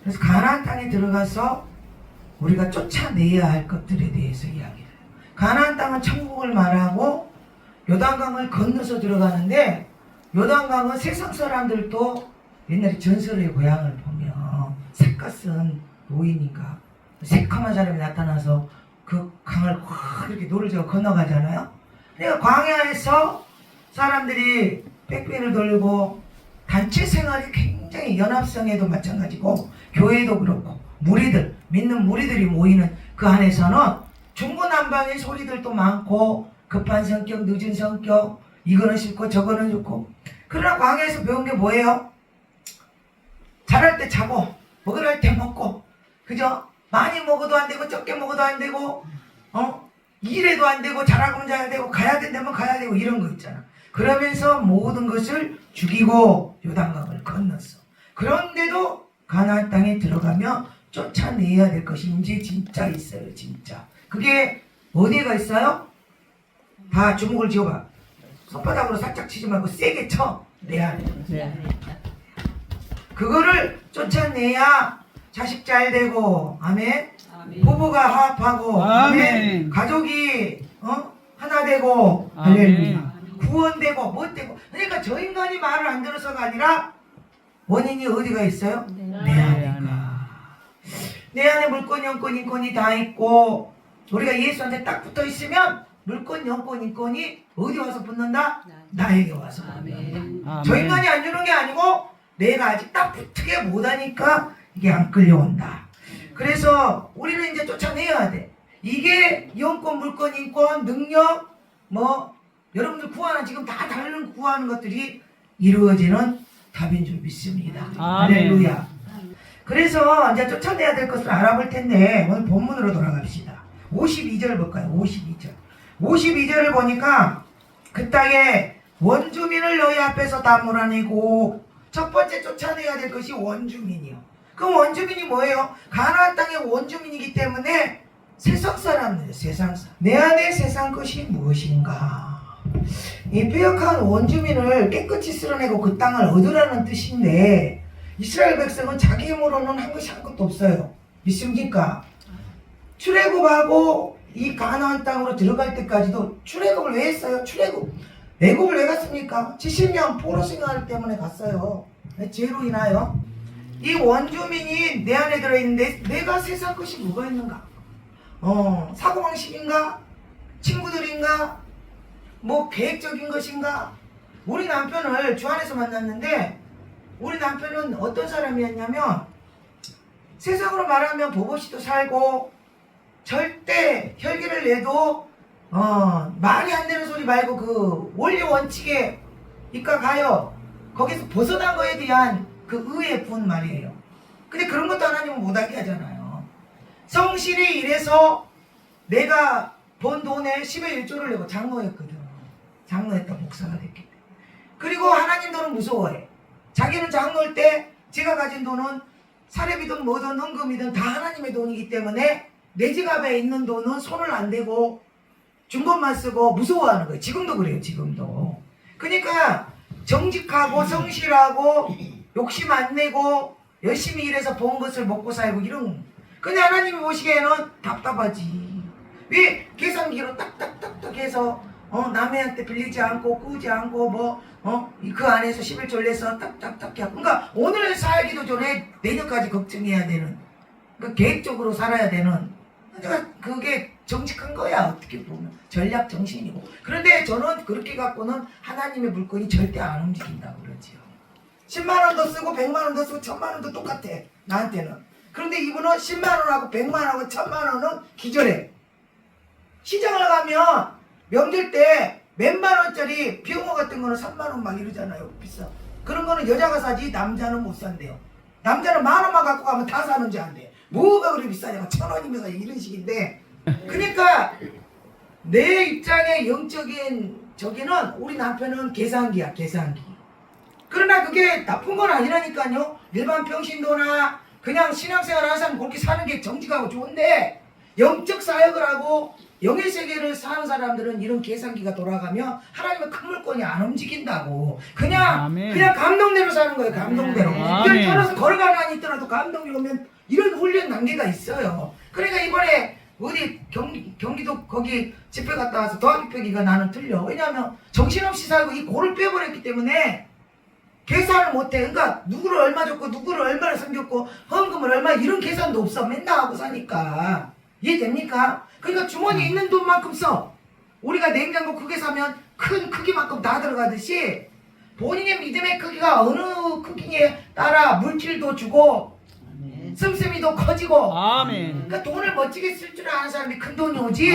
그래서 가나안 땅에 들어가서 우리가 쫓아내야 할 것들에 대해서 이야기를 해요. 가나안 땅은 천국을 말하고 요단강을 건너서 들어가는데, 요단강은 세상 사람들도 옛날에 전설의 고향을 보면 삭갓은 노인인가 새카만 사람이 나타나서 그 강을 확 이렇게 노를 저어 건너가잖아요. 그러니까 광야에서 사람들이 백빈을 돌고 단체 생활이 굉장히 연합성에도 마찬가지고, 교회도 그렇고 무리들, 믿는 무리들이 모이는 그 안에서는 중구난방의 소리들도 많고, 급한 성격, 늦은 성격, 이거는 싫고 저거는 좋고. 그러나 광야에서 배운 게 뭐예요? 잘할 때 자고 먹으라 할 때 먹고, 그죠? 많이 먹어도 안 되고 적게 먹어도 안 되고, 일해도 안 되고, 잘하면 자야 되고, 가야 된다면 가야 되고, 이런 거 있잖아. 그러면서 모든 것을 죽이고 요단강을 건넜어. 그런데도 가나안 땅에 들어가면 쫓아내야 될 것이 이제 진짜 있어요. 진짜. 그게 어디가 있어요? 다 주먹을 쥐어봐. 손바닥으로 살짝 치지 말고 세게 쳐. 내 안에. 그거를 쫓아내야 자식 잘 되고, 아멘. 아멘. 부부가 화합하고, 아멘. 가족이 하나 되고, 할렐루야. 구원되고 뭐 되고. 그러니까 저 인간이 말을 안 들어서가 아니라 원인이 어디가 있어요? 내 안에가. 내 안에 물권, 영권, 인권이 다 있고, 우리가 예수한테 딱 붙어 있으면 물권, 영권, 인권이 어디 와서 붙는다? 나에게 와서 붙는다. 저 인간이 안 주는 게 아니고 내가 아직 딱 붙게 못하니까 이게 안 끌려온다. 그래서 우리는 이제 쫓아내야 돼. 이게 영권, 물권, 인권, 능력, 여러분들 구하는, 지금 다 다른 구하는 것들이 이루어지는 답인 줄 믿습니다. 할렐루야. 그래서 이제 쫓아내야 될 것을 알아볼 텐데, 오늘 본문으로 돌아갑시다. 52절 볼까요? 52절. 52절을 보니까 그 땅에 원주민을 너희 앞에서 다 몰아내고, 첫 번째 쫓아내야 될 것이 원주민이요. 그 원주민이 뭐예요? 가나안 땅의 원주민이기 때문에 세상 사람들, 세상 사람. 내 안에 세상 것이 무엇인가? 이 빼앗긴 원주민을 깨끗이 쓸어내고 그 땅을 얻으라는 뜻인데, 이스라엘 백성은 자기 힘으로는 한 것이 아무것도 없어요. 믿습니까? 출애굽하고 이 가나안 땅으로 들어갈 때까지도 출애굽을 왜 했어요? 애굽을 왜 갔습니까? 70년 포로 생활 때문에 갔어요. 죄로 인하여. 이 원주민이 내 안에 들어있는데 내가 세상 것이 뭐가 있는가? 사고방식인가? 친구들인가? 계획적인 것인가? 우리 남편을 주 안에서 만났는데, 우리 남편은 어떤 사람이었냐면, 세상으로 말하면 보보시도 살고, 절대 혈기를 내도 말이 안 되는 소리 말고 그 원리 원칙에 입각하여 거기서 벗어난 거에 대한 그 의의 분 말이에요. 근데 그런 것도 하나님은 못하게 하잖아요. 성실히 일해서 내가 번 돈에 10의 1조를 내고 장로였거든. 장로했다 목사가 됐기 때문에. 그리고 하나님 돈은 무서워해. 자기는 장로일 때 제가 가진 돈은 사례비든 뭐든 헌금이든 다 하나님의 돈이기 때문에 내 지갑에 있는 돈은 손을 안 대고 준 것만 쓰고 무서워하는 거예요. 지금도 그래요. 지금도. 그러니까 정직하고 성실하고 욕심 안 내고 열심히 일해서 번 것을 먹고 살고 이런. 근데 하나님이 보시기에는 답답하지. 왜 계산기로 딱딱딱딱 해서 남한테 빌리지 않고 꾸지 않고 그 안에서 11조를 내서 딱딱딱 하고. 그러니까 오늘 살기도 전에 내년까지 걱정해야 되는, 그러니까 계획적으로 살아야 되는, 그러니까 그게 정직한 거야. 어떻게 보면 전략 정신이고. 그런데 저는 그렇게 갖고는 하나님의 물건이 절대 안 움직인다고 그러지요. 10만 원도 쓰고 100만 원도 쓰고 1000만 원도 똑같아 나한테는. 그런데 이분은 10만 원하고 100만 원하고 1000만 원은 기절해. 시장을 가면 명절 때 몇만 원짜리 병어 같은 거는 3만 원 막 이러잖아요. 비싸. 그런 거는 여자가 사지 남자는 못 산대요. 남자는 10,000원만 갖고 가면 다 사는 줄 안돼. 뭐가 그리 비싸냐고 1,000원이면서 이런 식인데. 그러니까 내 입장의 영적인 저기는 우리 남편은 계산기야. 계산기. 그러나 그게 나쁜 건 아니라니까요. 일반 평신도나 그냥 신앙생활 하는 사람 그렇게 사는 게 정직하고 좋은데, 영적 사역을 하고 영의 세계를 사는 사람들은 이런 계산기가 돌아가면 하나님의 큰 물건이 안 움직인다고. 그냥 감동대로 사는 거예요. 감동대로. 그냥 떨어서 걸어가는 한이 있더라도 감동이 오면 이런 훈련 단계가 있어요. 그러니까 이번에 어디 경기도 거기 집회 갔다 와서 도합입회기가 나는 틀려. 왜냐하면 정신없이 살고 이 골을 빼버렸기 때문에 계산을 못해. 그러니까 누구를 얼마 줬고 누구를 얼마나 섬겼고 헌금을 얼마 이런 계산도 없어. 맨날 하고 사니까. 이해됩니까? 그러니까 주머니에 있는 돈만큼 써. 우리가 냉장고 크게 사면 큰 크기만큼 다 들어가듯이 본인의 믿음의 크기가 어느 크기에 따라 물질도 주고 씀씀이도 커지고. 그러니까 돈을 멋지게 쓸 줄 아는 사람이 큰 돈이 오지.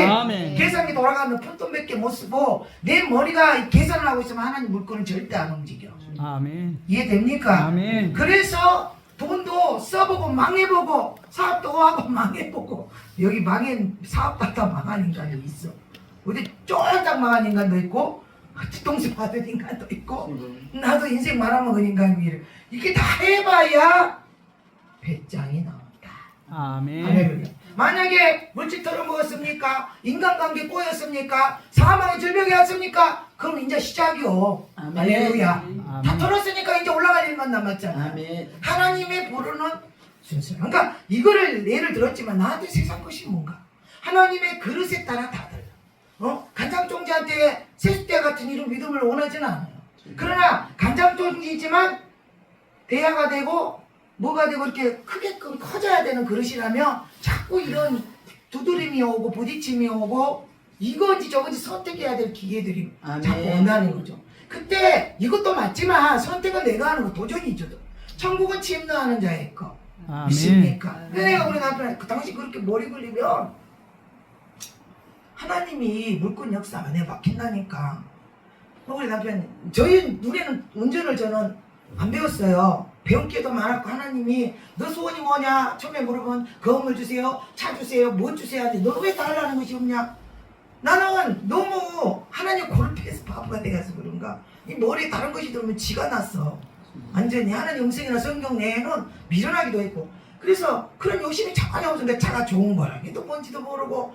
계산기 돌아가면 푼돈밖에 못 쓰고 내 머리가 계산을 하고 있으면 하나님 물건은 절대 안 움직여. 이해됩니까? 그래서 돈도 써보고 망해보고 사업도 하고 망해보고 여기 사업도 다 망한 인간이 있어. 어디 쫄딱 망한 인간도 있고 뒤통수 받은 인간도 있고 나도 인생 말아먹은 인간이 이렇게 다 해봐야 배짱이 나온다. 할렐루야. 만약에 물질 털어먹었습니까? 인간관계 꼬였습니까? 사망의 질병이 왔습니까? 그럼 이제 시작이요. 할렐루야. 다 털었으니까 이제 올라갈 일만 남았잖아. 하나님의 부르는 순서. 그러니까 이거를 예를 들었지만 나한테 세상 것이 뭔가 하나님의 그릇에 따라 다 달라. 간장종지한테 세숫대 같은 이런 믿음을 원하지는 않아요. 그러나 간장종지지만 대야가 되고 뭐가 되고 이렇게 크게끔 커져야 되는 그릇이라면 자꾸 이런 두드림이 오고 부딪힘이 오고 이건지 저건지 선택해야 될 기계들이 자꾸 원하는 거죠. 그때 이것도 맞지만 선택은 내가 하는 거 도전이죠. 천국은 침노하는 자의 거. 믿습니까? 내가 우리 남편한테 그 당시 그렇게 머리 굴리면 하나님이 물건 역사 안에 막힌다니까. 우리 남편 우리는 운전을 저는 안 배웠어요. 배운 게도 많았고 하나님이 너 소원이 뭐냐 처음에 물어보면 건물 주세요, 차 주세요, 뭐 주세요 하는데 너 왜 달라는 것이 없냐. 나는 너무 하나님 골프에서 바보가 돼가서 그런가 이 머리에 다른 것이 들어오면 지가 났어. 완전히 하나님 음성이나 성경 내에는 미련하기도 했고 그래서 그런 욕심이 자꾸 나오는데 차가 좋은 거야. 이게 또 뭔지도 모르고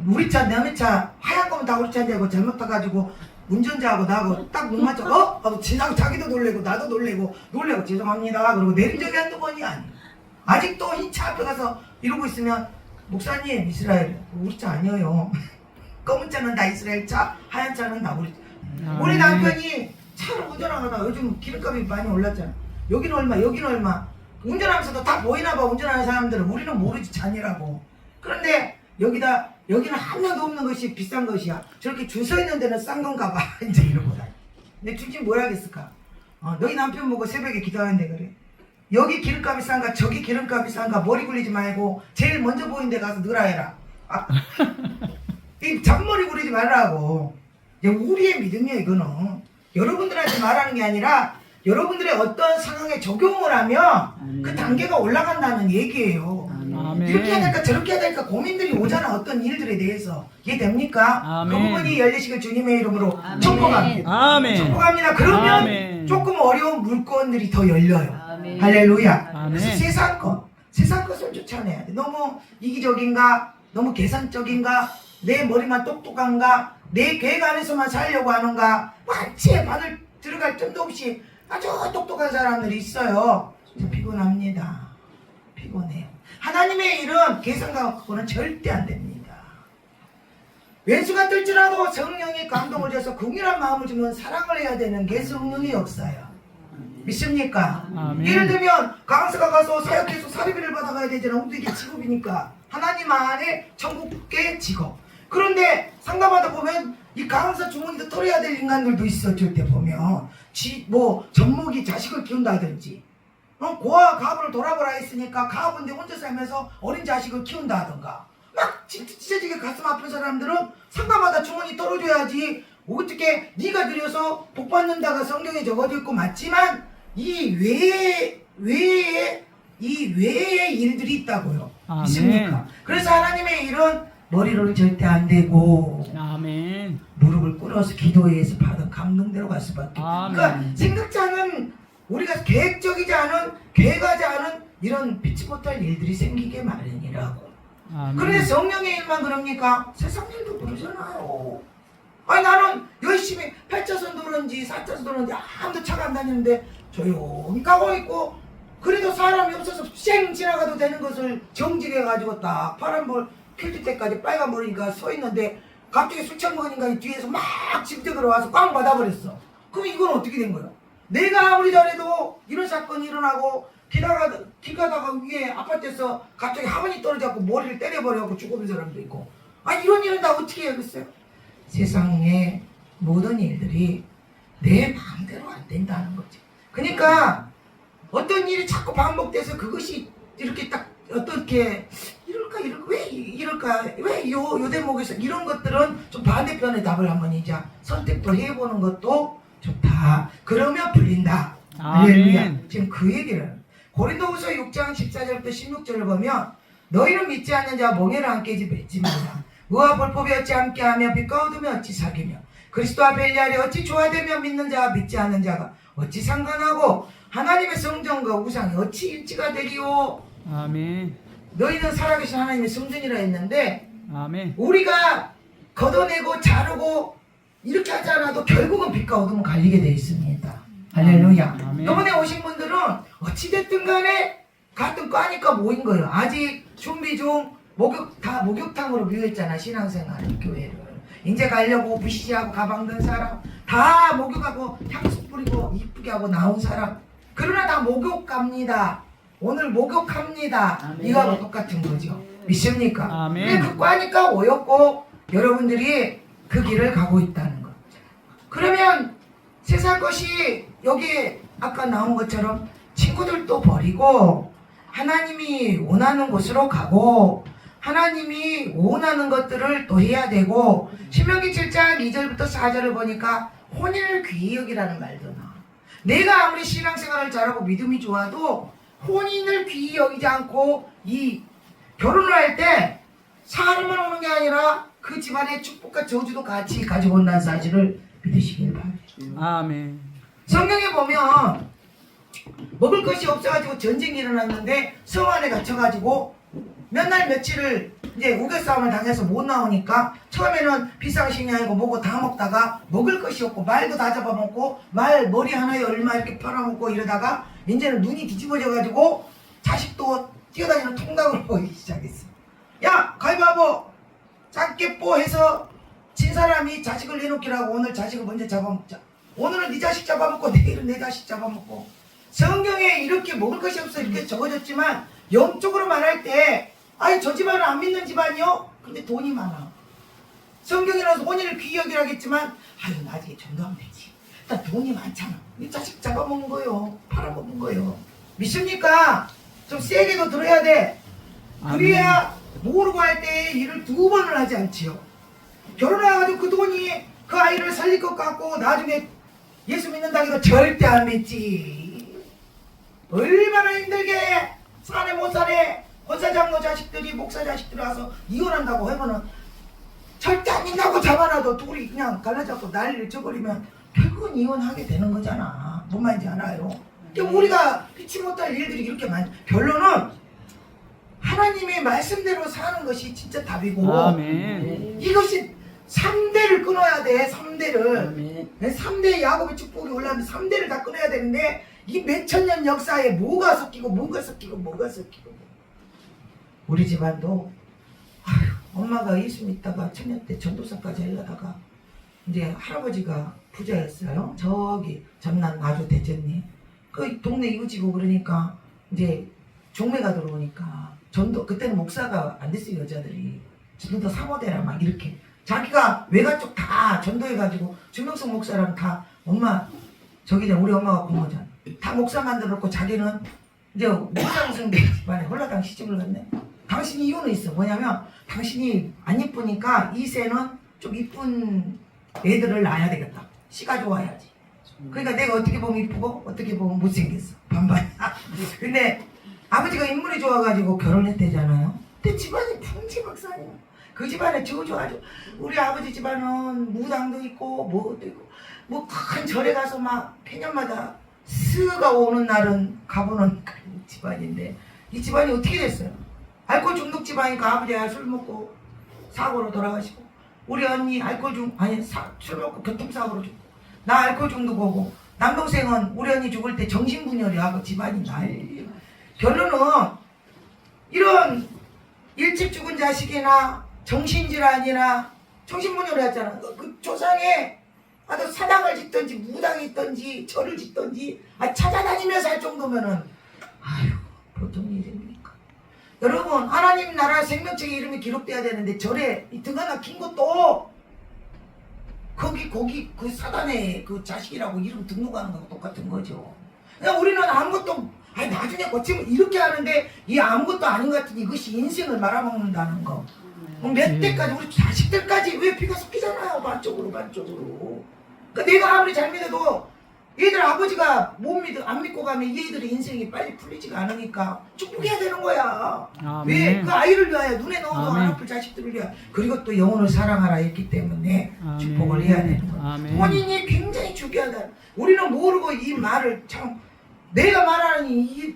우리 차 남의 차 하얀 거면 다 우리 차인데 하고 잘못 타가지고 운전자하고 나하고 딱 눈 맞춰 하고 지나고 자기도 놀래고 나도 놀래고 죄송합니다 그러고 내린 적이 한두 번이 아니야. 아직도 이 차 앞에 가서 이러고 있으면 목사님 이스라엘 우리 차 아니에요. 검은 차는 다 이스라엘 차, 하얀 차는 다 우리 차. 우리 남편이 차를 운전하다가 요즘 기름값이 많이 올랐잖아. 여기는 얼마 여기는 얼마 운전하면서도 다 보이나 봐. 운전하는 사람들은 우리는 모르지 잔이라고. 그런데 여기는 한 명도 없는 것이 비싼 것이야. 저렇게 줄 서 있는 데는 싼 건가 봐. 이제 이러고 다녀. 근데 주지 뭘 하겠을까? 너희 남편 보고 새벽에 기도하는데 그래. 여기 기름값이 싼가 저기 기름값이 싼가 머리 굴리지 말고 제일 먼저 보이는 데 가서 넣으라 해라. 이 잔머리 굴리지 말라고. 우리의 믿음이야 이거는. 여러분들한테 말하는 게 아니라 여러분들의 어떤 상황에 적용을 하면 그 단계가 올라간다는 얘기예요. 이렇게 해야 될까 저렇게 해야 될까 고민들이 오잖아. 어떤 일들에 대해서. 이해됩니까? 그 부분이 열리시길 주님의 이름으로 축복합니다. 축복합니다. 그러면 조금 어려운 물건들이 더 열려요. 할렐루야. 그래서 세상 것을 쫓아내야 돼. 너무 이기적인가 너무 계산적인가 내 머리만 똑똑한가 내 계획 안에서만 살려고 하는가 완치에 바늘 들어갈 틈도 없이 아주 똑똑한 사람들이 있어요. 피곤합니다. 피곤해요. 하나님의 일은 계산과는 절대 안 됩니다. 왼수가 뜰지라도 성령이 감동을 줘서 긍휼한 마음을 주면 사랑을 해야 되는 게 성령의 역사야. 믿습니까? 예를 들면 강사가 가서 사역해서 사례비를 받아가야 되잖아. 우리에게 직업이니까. 하나님 안에 천국의 직업. 그런데 상담하다 보면 이 강사 주머니도 털어야 될 인간들도 있어. 절대 보면 젖먹이 자식을 키운다든지 고아 가부를 돌아보라 했으니까 가부인데 혼자 살면서 어린 자식을 키운다든가 막 찢어지게 가슴 아픈 사람들은 상담하다 주머니 털어줘야지. 어떻게 네가 드려서 복 받는다가 성경에 적어져 있고 맞지만 이 외에 일들이 있다고요. 믿습니까? 그래서 하나님의 일은 머리로는 절대 안 되고 무릎을 꿇어서 기도해서 받은 감동대로 갈 수밖에. 그러니까 생각지 않은 우리가 계획하지 않은 이런 피치 못할 일들이 생기게 마련이라고. 그런데 성령의 일만 그럽니까? 세상 일도 그러잖아요. 아니 나는 열심히 8차선 도는지 4차선 도는지 아무도 차가 안 다니는데 조용히 가고 있고, 그래도 사람이 없어서 쌩 지나가도 되는 것을 정직해가지고 딱 파란불 켜질 때까지 빨간불이니까 서 있는데 갑자기 술 처먹은 인간이 뒤에서 막 집적으로 와서 꽝 받아버렸어. 그럼 이건 어떻게 된 거야? 내가 아무리 잘해도 이런 사건이 일어나고 길 가다가 위에 아파트에서 갑자기 화분이 떨어져갖고 머리를 때려버려갖고 죽어본 사람도 있고, 아 이런 일은 다 어떻게 해야겠어요? 세상의 모든 일들이 내 마음대로 안 된다는 거지. 그러니까 어떤 일이 자꾸 반복돼서 그것이 이렇게 딱 어떻게 이럴까 왜 요 대목에서 이런 것들은 좀 반대편의 답을 한번 이제 선택도 해보는 것도 좋다. 그러면 풀린다. 할렐루야. 지금 그 얘기를 고린도후서 6장 14절부터 16절을 보면, 너희는 믿지 않는 자와 멍에를 함께 맺지 말라. 의와 불법이 어찌 함께하며 빛과 어둠이 어찌 사귀며 그리스도 앞에 일하리 어찌 조화되며 믿는 자와 믿지 않는 자가 어찌 상관하고 하나님의 성전과 우상이 어찌 일치가 되리요. 아멘. 너희는 살아계신 하나님의 성전이라 했는데, 아멘. 우리가 걷어내고 자르고 이렇게 하지 않아도 결국은 빛과 어둠은 갈리게 되어 있습니다. 할렐루야. 아멘. 이번에 오신 분들은 어찌됐든 간에 같은 과니까 모인 거예요. 아직 준비 중 목욕탕으로 묘했잖아, 신앙생활 교회를. 이제 가려고 부시시하고 가방 든 사람, 다 목욕하고 향수 뿌리고 이쁘게 하고 나온 사람, 그러나 다 목욕 갑니다. 오늘 목욕합니다. 아멘. 이거하고 똑같은 거죠. 믿습니까? 아멘. 근데 그 과니까 오였고 여러분들이 그 길을 가고 있다는 거. 그러면 세상 것이 여기 아까 나온 것처럼 친구들도 버리고 하나님이 원하는 곳으로 가고 하나님이 원하는 것들을 또 해야 되고, 신명기 7장 2절부터 4절을 보니까 혼인을 귀히 여기라는 말도 나와. 내가 아무리 신앙생활을 잘하고 믿음이 좋아도 혼인을 귀히 여기지 않고 이 결혼을 할 때 사람만 오는 게 아니라 그 집안의 축복과 저주도 같이 가지고 온다는 사실을 믿으시길 바랍니다. 아멘. 성경에 보면 먹을 것이 없어가지고 전쟁이 일어났는데 성 안에 갇혀가지고 몇 날 며칠을 이제 우겨싸움을 당해서 못 나오니까 처음에는 비상식이 아니고 뭐고 다 먹다가 먹을 것이 없고 말도 다 잡아먹고 말 머리 하나에 얼마 이렇게 팔아먹고 이러다가 이제는 눈이 뒤집어져가지고 자식도 뛰어다니는 통닭을 보이기 시작했어. 야 가위바위보 작게 뽀 해서 진 사람이 자식을 내놓기라고 오늘 자식을 먼저 잡아먹자. 오늘은 네 자식 잡아먹고 내일은 내 자식 잡아먹고. 성경에 이렇게 먹을 것이 없어 이렇게 적어졌지만 영적으로 말할 때 아니 저 집안은 안 믿는 집안이요? 근데 돈이 많아. 성경이라서 혼인을 귀히 여기라겠지만 아유 나중에 전도하면 되지. 일단 돈이 많잖아. 네 자식 잡아먹은 거요. 팔아먹은 거요. 믿습니까? 좀 세게도 들어야 돼. 그래야 모르고 할 때 일을 2번을 하지 않지요. 결혼해가지고 그 돈이 그 아이를 살릴 것 같고 나중에 예수 믿는다 해도 절대 안 믿지. 얼마나 힘들게 사네 못 사네. 권사장로 자식들이 목사 자식들이 와서 이혼한다고 하면은 절대 안 믿는다고 잡아놔도 둘이 그냥 갈라잡고 난리를 쳐버리면 결국은 이혼하게 되는 거잖아. 뭔 말인지 알아요? 그러니까 우리가 피치 못할 일들이 이렇게 많이. 결론은 하나님의 말씀대로 사는 것이 진짜 답이고, 아멘. 이것이 3대를 끊어야 돼. 3대를. 아멘. 3대 야곱의 축복이 올라오면 3대를 다 끊어야 되는데 이 몇천 년 역사에 뭐가 섞이고 뭐가 섞이고 우리 집안도 아휴, 엄마가 예수 믿다가 청년 때 전도사까지 하려다가 이제 할아버지가 부자였어요. 저기 전남 나주 대전님 그 동네 이웃이고 그러니까 이제 종매가 들어오니까 전도 그때는 목사가 안 됐어요. 여자들이 전도 사모대라 막 이렇게 자기가 외가 쪽 다 전도해가지고 주명성 목사랑 다 엄마 저기 우리 엄마가 공모잖아. 다 목사 만들었고 자기는 이제 무상승대 집안에 홀라당 시집을 갔네. 당신이 이유는 있어. 뭐냐면 당신이 안 이쁘니까 이 세는 좀 이쁜 애들을 낳아야 되겠다. 씨가 좋아야지. 그러니까 내가 어떻게 보면 이쁘고 어떻게 보면 못생겼어. 반반이야. 근데 아버지가 인물이 좋아가지고 결혼했대잖아요. 근데 집안이 풍지박산이야. 그 집안에 저주아주 우리 아버지 집안은 무당도 있고 뭐도 있고 뭐 큰 절에 가서 막 폐년마다 스가 오는 날은 가보는 그런 집안인데 이 집안이 어떻게 됐어요? 알코올 중독 집안이니까 아버지가 술 먹고 사고로 돌아가시고, 우리 언니 술 먹고 교통사고로 죽고, 나 알코올 중독 오고, 남동생은 우리 언니 죽을 때 정신분열이 하고 집안이 난리. 결론은 이런 일찍 죽은 자식이나 정신질환이나 정신분열을 했잖아. 그 조상에 아주 사당을 짓든지 무당이 있든지 절을 짓든지 찾아다니면서 할 정도면은 아유 보통 일입니까? 여러분, 하나님 나라 생명책에 이름이 기록돼야 되는데 절에 이 등 하나 긴 것도 거기 그 사단의 그 자식이라고 이름 등록하는 거하고 똑같은 거죠. 그냥 우리는 아무것도 나중에 고치면 이렇게 하는데 이 아무것도 아닌 것 같은 이것이 인생을 말아먹는다는 거. 몇 대까지 우리 자식들까지 왜 피가 섞이잖아요. 반쪽으로. 그러니까 내가 아무리 잘 믿어도 얘들 아버지가 안 믿고 가면 얘들의 인생이 빨리 풀리지가 않으니까 축복해야 되는 거야. 왜? 그 아이를 위하여 눈에 넣어도 안 아플 자식들을 위하여. 그리고 또 영혼을 사랑하라 했기 때문에 축복을 해야 되는 거야. 본인이 굉장히 중요하다. 우리는 모르고 이 말을 참 내가 말하는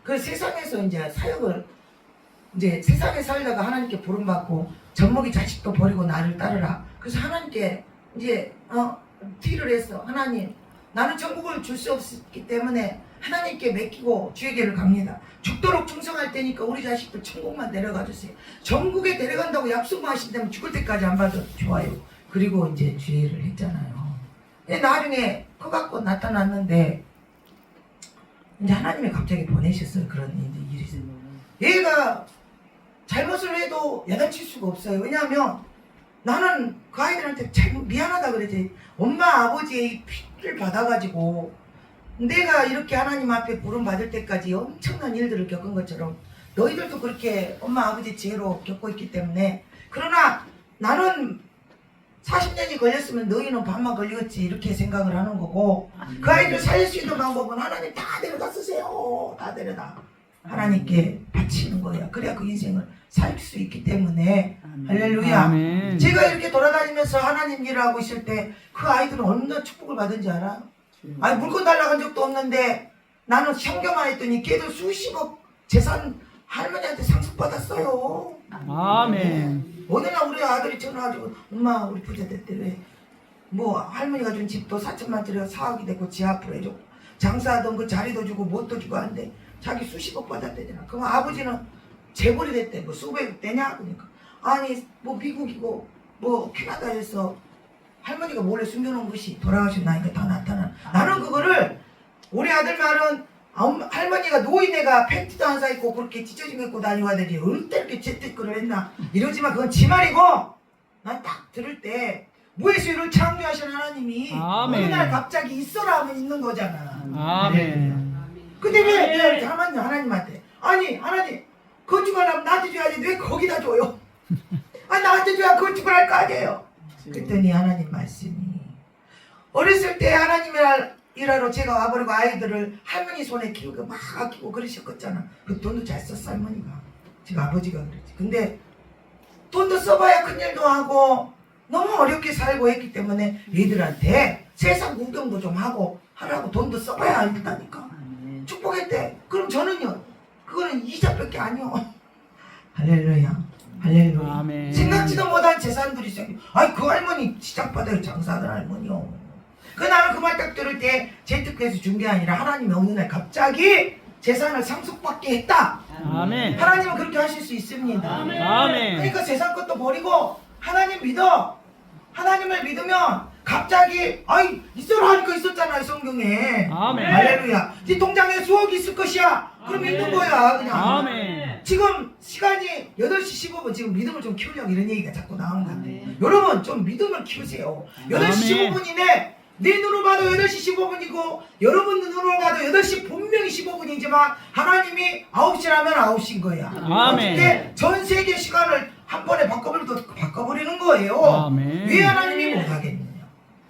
그 세상에서 이제 사역을 이제 세상에 살다가 하나님께 부름받고 젖먹이 자식도 버리고 나를 따르라. 그래서 하나님께 이제 딜을 했어. 하나님, 나는 천국을 줄 수 없기 때문에 하나님께 맡기고 주의 길을 갑니다. 죽도록 충성할 테니까 우리 자식들 천국만 데려가 주세요. 전국에 데려간다고 약속만 하신다면 죽을 때까지 안 봐도 좋아요. 그리고 이제 주의를 했잖아요. 나중에 커갖고 나타났는데 이제 하나님이 갑자기 보내셨어요. 그런 일이 있어요. 얘가 잘못을 해도 야단칠 수가 없어요. 왜냐하면 나는 그 아이들한테 참 미안하다 그러지. 엄마 아버지의 피를 받아가지고 내가 이렇게 하나님 앞에 부름받을 때까지 엄청난 일들을 겪은 것처럼 너희들도 그렇게 엄마 아버지 지혜로 겪고 있기 때문에, 그러나 나는 40년이 걸렸으면 너희는 반만 걸리겠지 이렇게 생각을 하는 거고, 그 아이들 살릴 수 있는 방법은 하나님 다 데려다 쓰세요. 다 데려다 하나님께 바치는 거야. 그래야 그 인생을 살 수 있기 때문에. 할렐루야. 아멘. 제가 이렇게 돌아다니면서 하나님 일을 하고 있을 때 그 아이들은 얼마나 축복을 받은지 알아? 물건 달라간 적도 없는데 나는 현금만 했더니 걔도 수십억 재산 할머니한테 상속받았어요. 아멘. 어느 날 우리 아들이 전화가지고 엄마 우리 부자 됐대. 왜? 뭐 할머니가 준 집도 4천만짜리가 4억이 됐고 지 앞으로 해주고 장사하던 그 자리도 주고 뭣도 주고 하는데 자기 수십억 받았대잖아. 그럼 아버지는 재벌이 됐대. 뭐 수백억 되냐? 그러니까 아니 뭐 미국이고 뭐 캐나다에서 할머니가 몰래 숨겨놓은 것이 돌아가신 나이가 다 나타나. 나는 그거를 우리 아들 말은 할머니가 노인네가 팬티도 안 사입고 그렇게 찢어진 거 입고 다니와야 되지 얼때 이렇게 재테크를 했나 이러지만 그건 지 말이고, 난 딱 들을 때 무에서유를 창조하신 하나님이 어느 날 갑자기 있어라 하면 있는 거잖아. 아멘. 근데 왜 가만히 하나님한테 아니 하나님 건축하려면 나한테 줘야지 왜 거기다 줘요? 나한테 줘야 건축을 할 거 아니에요. 그랬더니 하나님 말씀이 어렸을 때 하나님의 일하러 제가 와버리고 아이들을 할머니 손에 키우고 막 아끼고 그러셨겠잖아. 그 돈도 잘 썼어 할머니가. 제가 아버지가 그랬지. 근데 돈도 써봐야 큰일도 하고 너무 어렵게 살고 했기 때문에 얘들한테 세상 구경도 좀 하고 하라고 돈도 써봐야 한다니까. 축복했대. 그럼 저는요 그거는 이자밖에 아니요. 할렐루야. 할렐루야. 아멘. 생각지도 못한 재산들이 생겨. 그 할머니 시장바닥에 장사하던 할머니요. 나는 그 말 딱 들을 때 재테크해서 준 게 아니라 하나님이 어느 날 갑자기 재산을 상속받게 했다. 아멘. 하나님은 그렇게 하실 수 있습니다. 아멘. 그러니까 세상 것도 버리고 하나님 믿어. 하나님을 믿으면 갑자기 있어라 하니까 있었잖아요 성경에. 아멘. 할렐루야. 네 통장에 수억이 있을 것이야. 그럼 있는 거야 그냥. 아멘. 지금 시간이 8시 15분 지금 믿음을 좀 키우려고 이런 얘기가 자꾸 나오는 건데 여러분 좀 믿음을 키우세요. 8시 15분이네. 내 눈으로 봐도 8시 15분이고 여러분 눈으로 봐도 8시 분명히 15분이지만 하나님이 9시라면 9시인 거야. 아멘. 근데 전 세계 시간을 한 번에 바꿔버리는 거예요. 아멘. 왜 하나님이 못하겠느냐.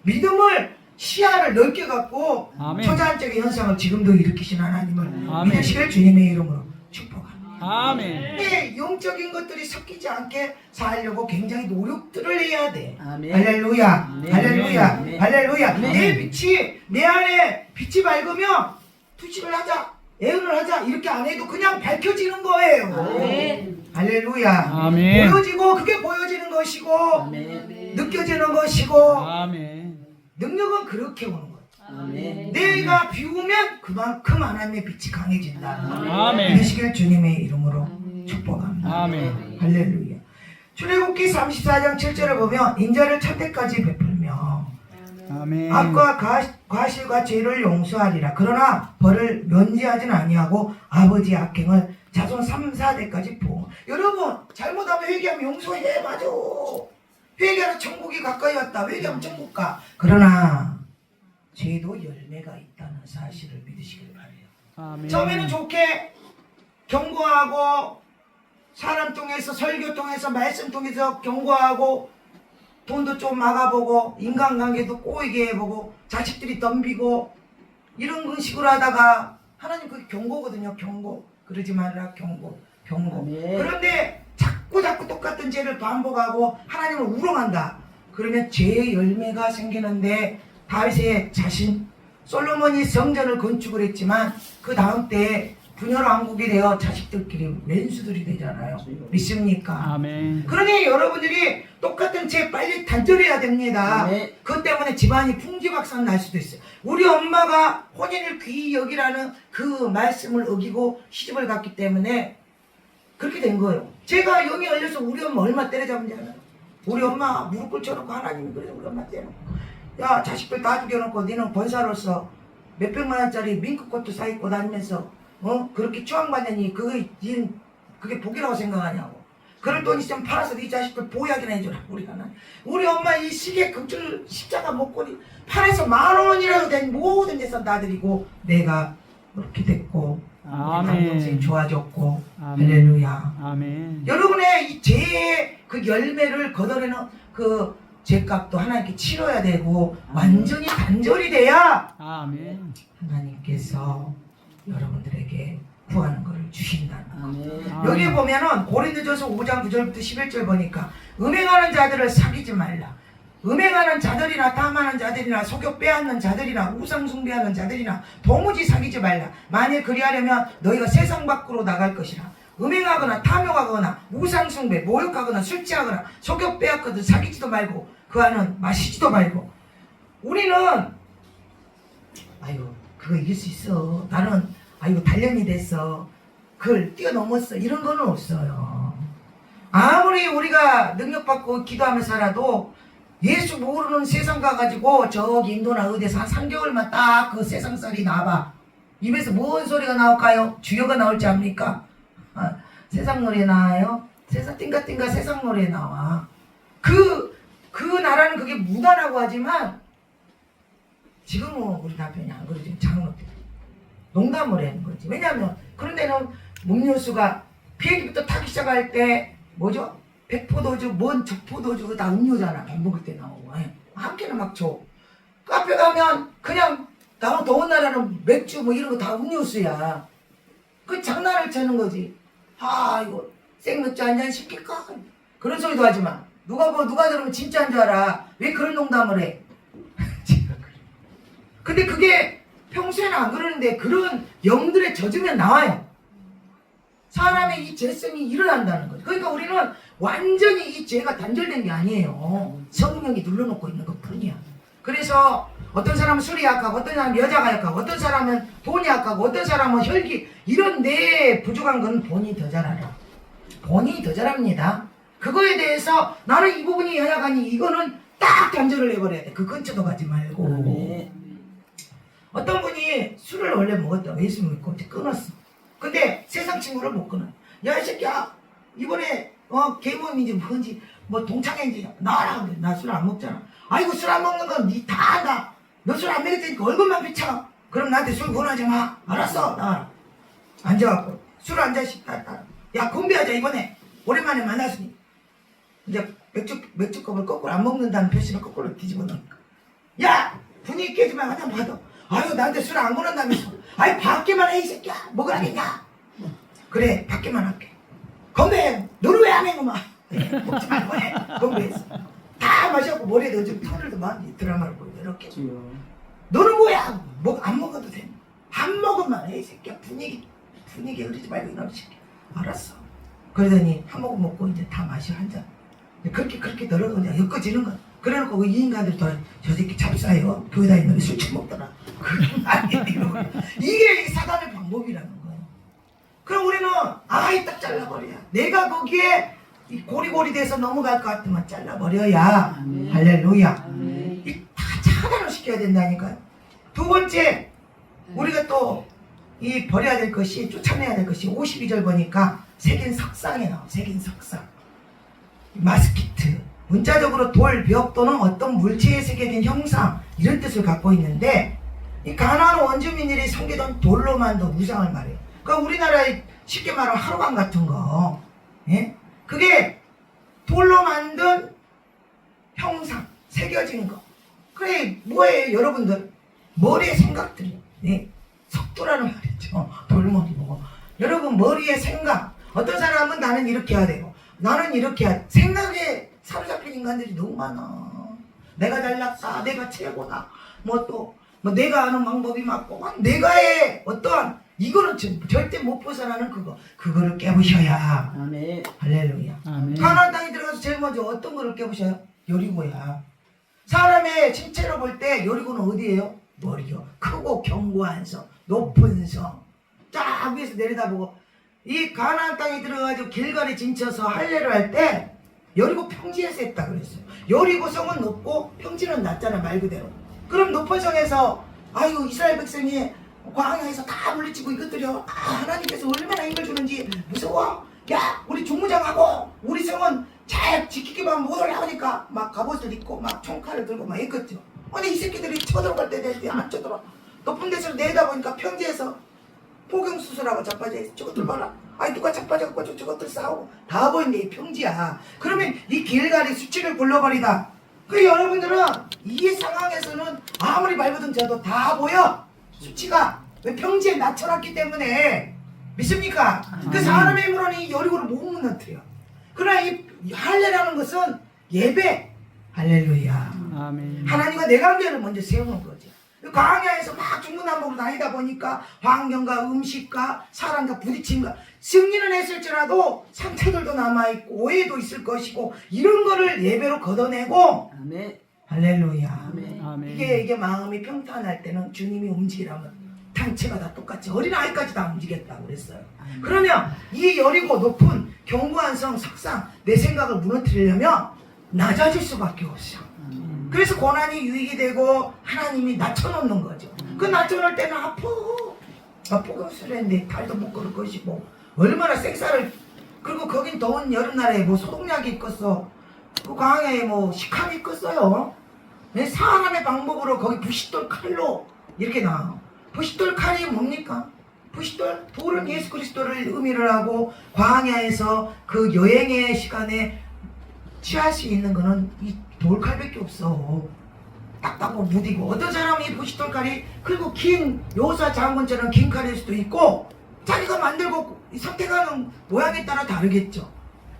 믿음을 시야를 넓게 갖고 아멘. 초자연적인 현상을 지금도 일으키신 하나님을 아멘. 믿으시길 주님의 이름으로 축복합니다. 아멘. 근데 영적인 것들이 섞이지 않게 살려고 굉장히 노력들을 해야 돼. 아멘. 할렐루야. 아멘. 할렐루야. 아멘. 할렐루야. 아멘. 내 빛이 내 안에 빛이 밝으면 투시를 하자. 애언을 하자 이렇게 안 해도 그냥 밝혀지는 거예요. 아멘. 할렐루야. 아멘. 보여지고 그게 보여지는 것이고 아멘. 느껴지는 것이고 아멘. 능력은 그렇게 오는 거예요. 아멘. 내가 비우면 그만큼 하나님의 빛이 강해진다. 아멘. 되시길 주님의 이름으로 축복합니다. 아멘. 할렐루야. 출애굽기 34장 7절을 보면 인자를 천대까지 베풀며 아멘. 악과 과실과 죄를 용서하리라. 그러나 벌을 면제하지는 아니하고 아버지 악행을 자손 3, 4대까지 보호. 여러분 잘못하면 회개하면 용서해. 맞아. 회개하면 천국이 가까이 왔다. 회개하면 천국 가. 그러나 죄도 열매가 있다는 사실을 믿으시길 바래요. 아멘. 처음에는 좋게 경고하고 사람 통해서 설교 통해서 말씀 통해서 경고하고 돈도 좀 막아보고 인간관계도 꼬이게 해보고 자식들이 덤비고 이런 식으로 하다가 하나님 그게 경고거든요. 경고. 그러지 말라. 경고. 아멘. 그런데 자꾸 똑같은 죄를 반복하고 하나님을 우롱한다. 그러면 죄의 열매가 생기는데 다윗의 자신 솔로몬이 성전을 건축을 했지만 그 다음 때에 분열 왕국이 되어 자식들끼리 왼수들이 되잖아요. 믿습니까? 아멘. 그러니 여러분들이 똑같은 죄 빨리 단절해야 됩니다. 네. 그것 때문에 집안이 풍지박산 날 수도 있어요. 우리 엄마가 혼인을 귀히 여기라는 그 말씀을 어기고 시집을 갔기 때문에 그렇게 된 거예요. 제가 영이 열려서 우리 엄마 얼마 때려잡은지 알아요? 우리 엄마 무릎 꿇혀놓고 하나님이 그래서 우리 엄마 때려놓고 야 자식들 다 죽여놓고 너는 권사로서 몇백만 원짜리 밍크코트 사입고 다니면서 그렇게 추앙받느니 그게 복이라고 생각하냐고. 그럴 돈 있으면 팔아서 네 자식들 보약이나 해줘라. 우리 엄마 이 시계 금줄 십자가 목걸이 팔아서 10,000원이라도 된 모든 재산 다 드리고 내가 그렇게 됐고 아멘. 동생이 좋아졌고 아멘. 할렐루야. 아멘. 여러분의 이 죄의 그 열매를 걷어내는 그 죄값도 하나님께 치러야 되고 완전히 단절이 돼야 아멘. 하나님께서 여러분들에게 구하는 것을 주신다는 거. 아멘. 여기 보면은 고린도전서 5장 9절부터 11절 보니까 음행하는 자들을 사귀지 말라. 음행하는 자들이나 탐하는 자들이나 속여 빼앗는 자들이나 우상 숭배하는 자들이나 도무지 사귀지 말라. 만일 그리하려면 너희가 세상 밖으로 나갈 것이라. 음행하거나 탐욕하거나 우상 숭배, 모욕하거나 술 취하거나 속여 빼앗거든 사귀지도 말고 그 안은 마시지도 말고. 우리는 아이고 그거 이길 수 있어. 나는 아이고 단련이 됐어. 그걸 뛰어넘었어. 이런 거는 없어요. 아무리 우리가 능력받고 기도하며 살아도 예수 모르는 세상 가가지고 저기 인도나 어디에서 한 3개월만 딱 그 세상살이 나와봐. 입에서 뭔 소리가 나올까요? 주여가 나올지 압니까? 세상 노래 나와요? 세상 띵가띵가 세상 노래 나와. 그 나라는 그게 무다라고 하지만 지금은 우리 남편이 안 그러지. 장로 때 농담을 하는 거지. 왜냐하면 그런 데는 음료수가 비행기부터 타기 시작할 때 뭐죠? 백포도주, 뭔 적포도주 다 음료잖아. 밥 먹을 때 나오고 한 개는 막 줘. 카페 가면 그냥 나온 더운 나라는 맥주 뭐 이런 거 다 음료수야. 그 장난을 치는 거지. 이거 생맥주 한 잔 시킬까? 그런 소리도 하지 마. 누가 들으면 진짜인 줄 알아. 왜 그런 농담을 해? 근데 그게 평소에는 안 그러는데 그런 영들의 젖으면 나와요. 사람의 이 죄성이 일어난다는 거죠. 그러니까 우리는 완전히 이 죄가 단절된 게 아니에요. 성령이 눌러놓고 있는 것 뿐이야. 그래서 어떤 사람은 술이 약하고 어떤 사람은 여자가 약하고 어떤 사람은 돈이 약하고 어떤 사람은 혈기 이런 내 부족한 건 본인이 더 잘 알아. 본인이 더 잘합니다. 그거에 대해서 나는 이 부분이 연약하니 이거는 딱 단절을 해버려야 돼. 그 근처도 가지 말고. 아멘. 어떤 분이 술을 원래 먹었다고 예수 믿고 이제 끊었어. 근데 세상 친구를 못 끊어. 야 이 새끼야 이번에 개모임인지 뭔지 뭐 동창회인지 나와라. 근데 나 술 안 먹잖아. 아이고 술 안 먹는 건 니 다 안다. 너 술 안 먹을 테니까 얼굴만 비춰. 그럼 나한테 술 권하지 마. 알았어 나와라. 앉아갖고 술 한 잔씩 야 건배하자 이번에. 오랜만에 만났으니. 이제 맥주컵을 거꾸로 안 먹는다는 표시를 거꾸로 뒤집어 놓으니까. 야 분위기 깨지면 한 잔 받아. 아유 나한테 술 안 권한다면서. 아이 밖에만 해 이 새끼야. 먹으라겠냐. 그래 밖에만 할게. 건배 너는 왜 안 해 그만. 먹지 말고 해. 건배했어. 다 마셔갖고 머리에 넣어주고 털을 더 많이 드라마를 보고 이렇게. 너는 뭐야 안 먹어도 돼. 한 모금만 해, 이 새끼야. 분위기 흐리지 말고 이놈 새끼. 알았어. 그러더니 한 모금 먹고 이제 다 마셔 한 잔. 그렇게 들어 그냥 엮어지는 거야. 그래놓고 그 이 인간들 저 새끼 잡사요. 교회다 있는 술 처먹더라. 그런 아니에요. 이게 사단의 방법이라는 거예요. 그럼 우리는 아이 딱 잘라버려야. 내가 거기에 이 고리고리 돼서 넘어갈 것 같으면 잘라버려야. 아멘. 할렐루야. 아멘. 이 다 차단을 시켜야 된다니까요. 두 번째 우리가 또 이 버려야 될 것이 쫓아내야 될 것이 52절 보니까 색인 석상에 나와. 색인 석상. 마스키트. 문자적으로 돌, 벽 또는 어떤 물체에 새겨진 형상 이런 뜻을 갖고 있는데 이 가나안 원주민들이 섬기던 돌로 만든 우상을 말해요. 그러니까 우리나라에 쉽게 말하면 하루방 같은 거, 예? 그게 돌로 만든 형상, 새겨진 거. 그래 뭐예요, 여러분들? 머리의 생각들이요. 예? 석두라는 말이죠. 돌머리 보고. 여러분 머리의 생각. 어떤 사람은 나는 이렇게 해야 되고, 나는 이렇게 해야 돼. 생각에 사로잡힌 인간들이 너무 많아. 내가 잘났다, 내가 최고다. 뭐 내가 아는 방법이 맞고, 막 내가의 어떠한 이거는 절대 못 벗어나는 그거를 깨부셔야. 아멘. 할렐루야. 아멘. 가나안 땅에 들어가서 제일 먼저 어떤 거를 깨부셔요? 여리고야. 사람의 신체로 볼 때 여리고는 어디예요? 머리요. 크고 견고한 성, 높은 성. 쫙 위에서 내려다보고 이 가나안 땅에 들어가지고 길갈에 진쳐서 할례를 할 때 여리고 평지에서 했다 그랬어요. 여리고 성은 높고 평지는 낮잖아, 말 그대로. 그럼 높은 성에서 아유 이스라엘 백성이 광야에서 다 물리치고 이것들이요, 하나님께서 얼마나 힘을 주는지 무서워. 야 우리 중무장하고 우리 성은 잘 지키기만 못 올라오니까 막 갑옷을 입고 막 총칼을 들고 막 했겠죠. 아니 이 새끼들이 쳐들어갈 때 될 때 안 쳐들어. 높은 데서 내다보니까 평지에서 포경수술하고 자빠져 있어. 저것들 봐라. 아니 누가 자빠져갖고 저것들 싸우고 다 보이는데 이 평지야. 그러면 이 길갈이 수치를 불러버리다. 그 여러분들은 이 상황에서는 아무리 발버둥 쳐도 다 보여. 수치가. 왜 평지에 낮춰놨기 때문에. 믿습니까? 그 사람의 힘으로는 이 여리고를 못 무너뜨려. 그러나 이 할례라는 것은 예배. 할렐루야. 아멘. 하나님과 내 관계를 먼저 세우는 거죠. 광야에서 막 중구난방으로 다니다 보니까 환경과 음식과 사람과 부딪힘과 승리는 했을지라도 상처들도 남아있고 오해도 있을 것이고 이런 거를 예배로 걷어내고. 아멘. 할렐루야. 아멘. 아멘. 이게 마음이 평탄할 때는 주님이 움직이라면 단체가 다 똑같이 어린아이까지 다 움직였다고 그랬어요. 그러면 이 여리고 높은 견고한 성 석상 내 생각을 무너뜨리려면 낮아질 수밖에 없어. 그래서 고난이 유익이 되고 하나님이 낮춰놓는 거죠. 그 낮춰놓을 때는 아프고 쓰는데 발도 못 걸을 것이고 얼마나 섹사를. 그리고 거긴 더운 여름날에 뭐 소독약이 있겠어. 그 광야에 뭐 식함이 있겠어요. 사람의 방법으로 거기 부싯돌 칼로 이렇게 나와. 부싯돌 칼이 뭡니까? 부싯돌? 돌은 예수 그리스도를 의미를 하고 광야에서 그 여행의 시간에 취할 수 있는 거는 이 돌칼밖에 없어. 딱딱하고 무디고. 어떤 사람은 이 부싯돌 칼이 그리고 긴 요사 장군처럼 긴 칼일 수도 있고 자기가 만들고 선택하는 모양에 따라 다르겠죠.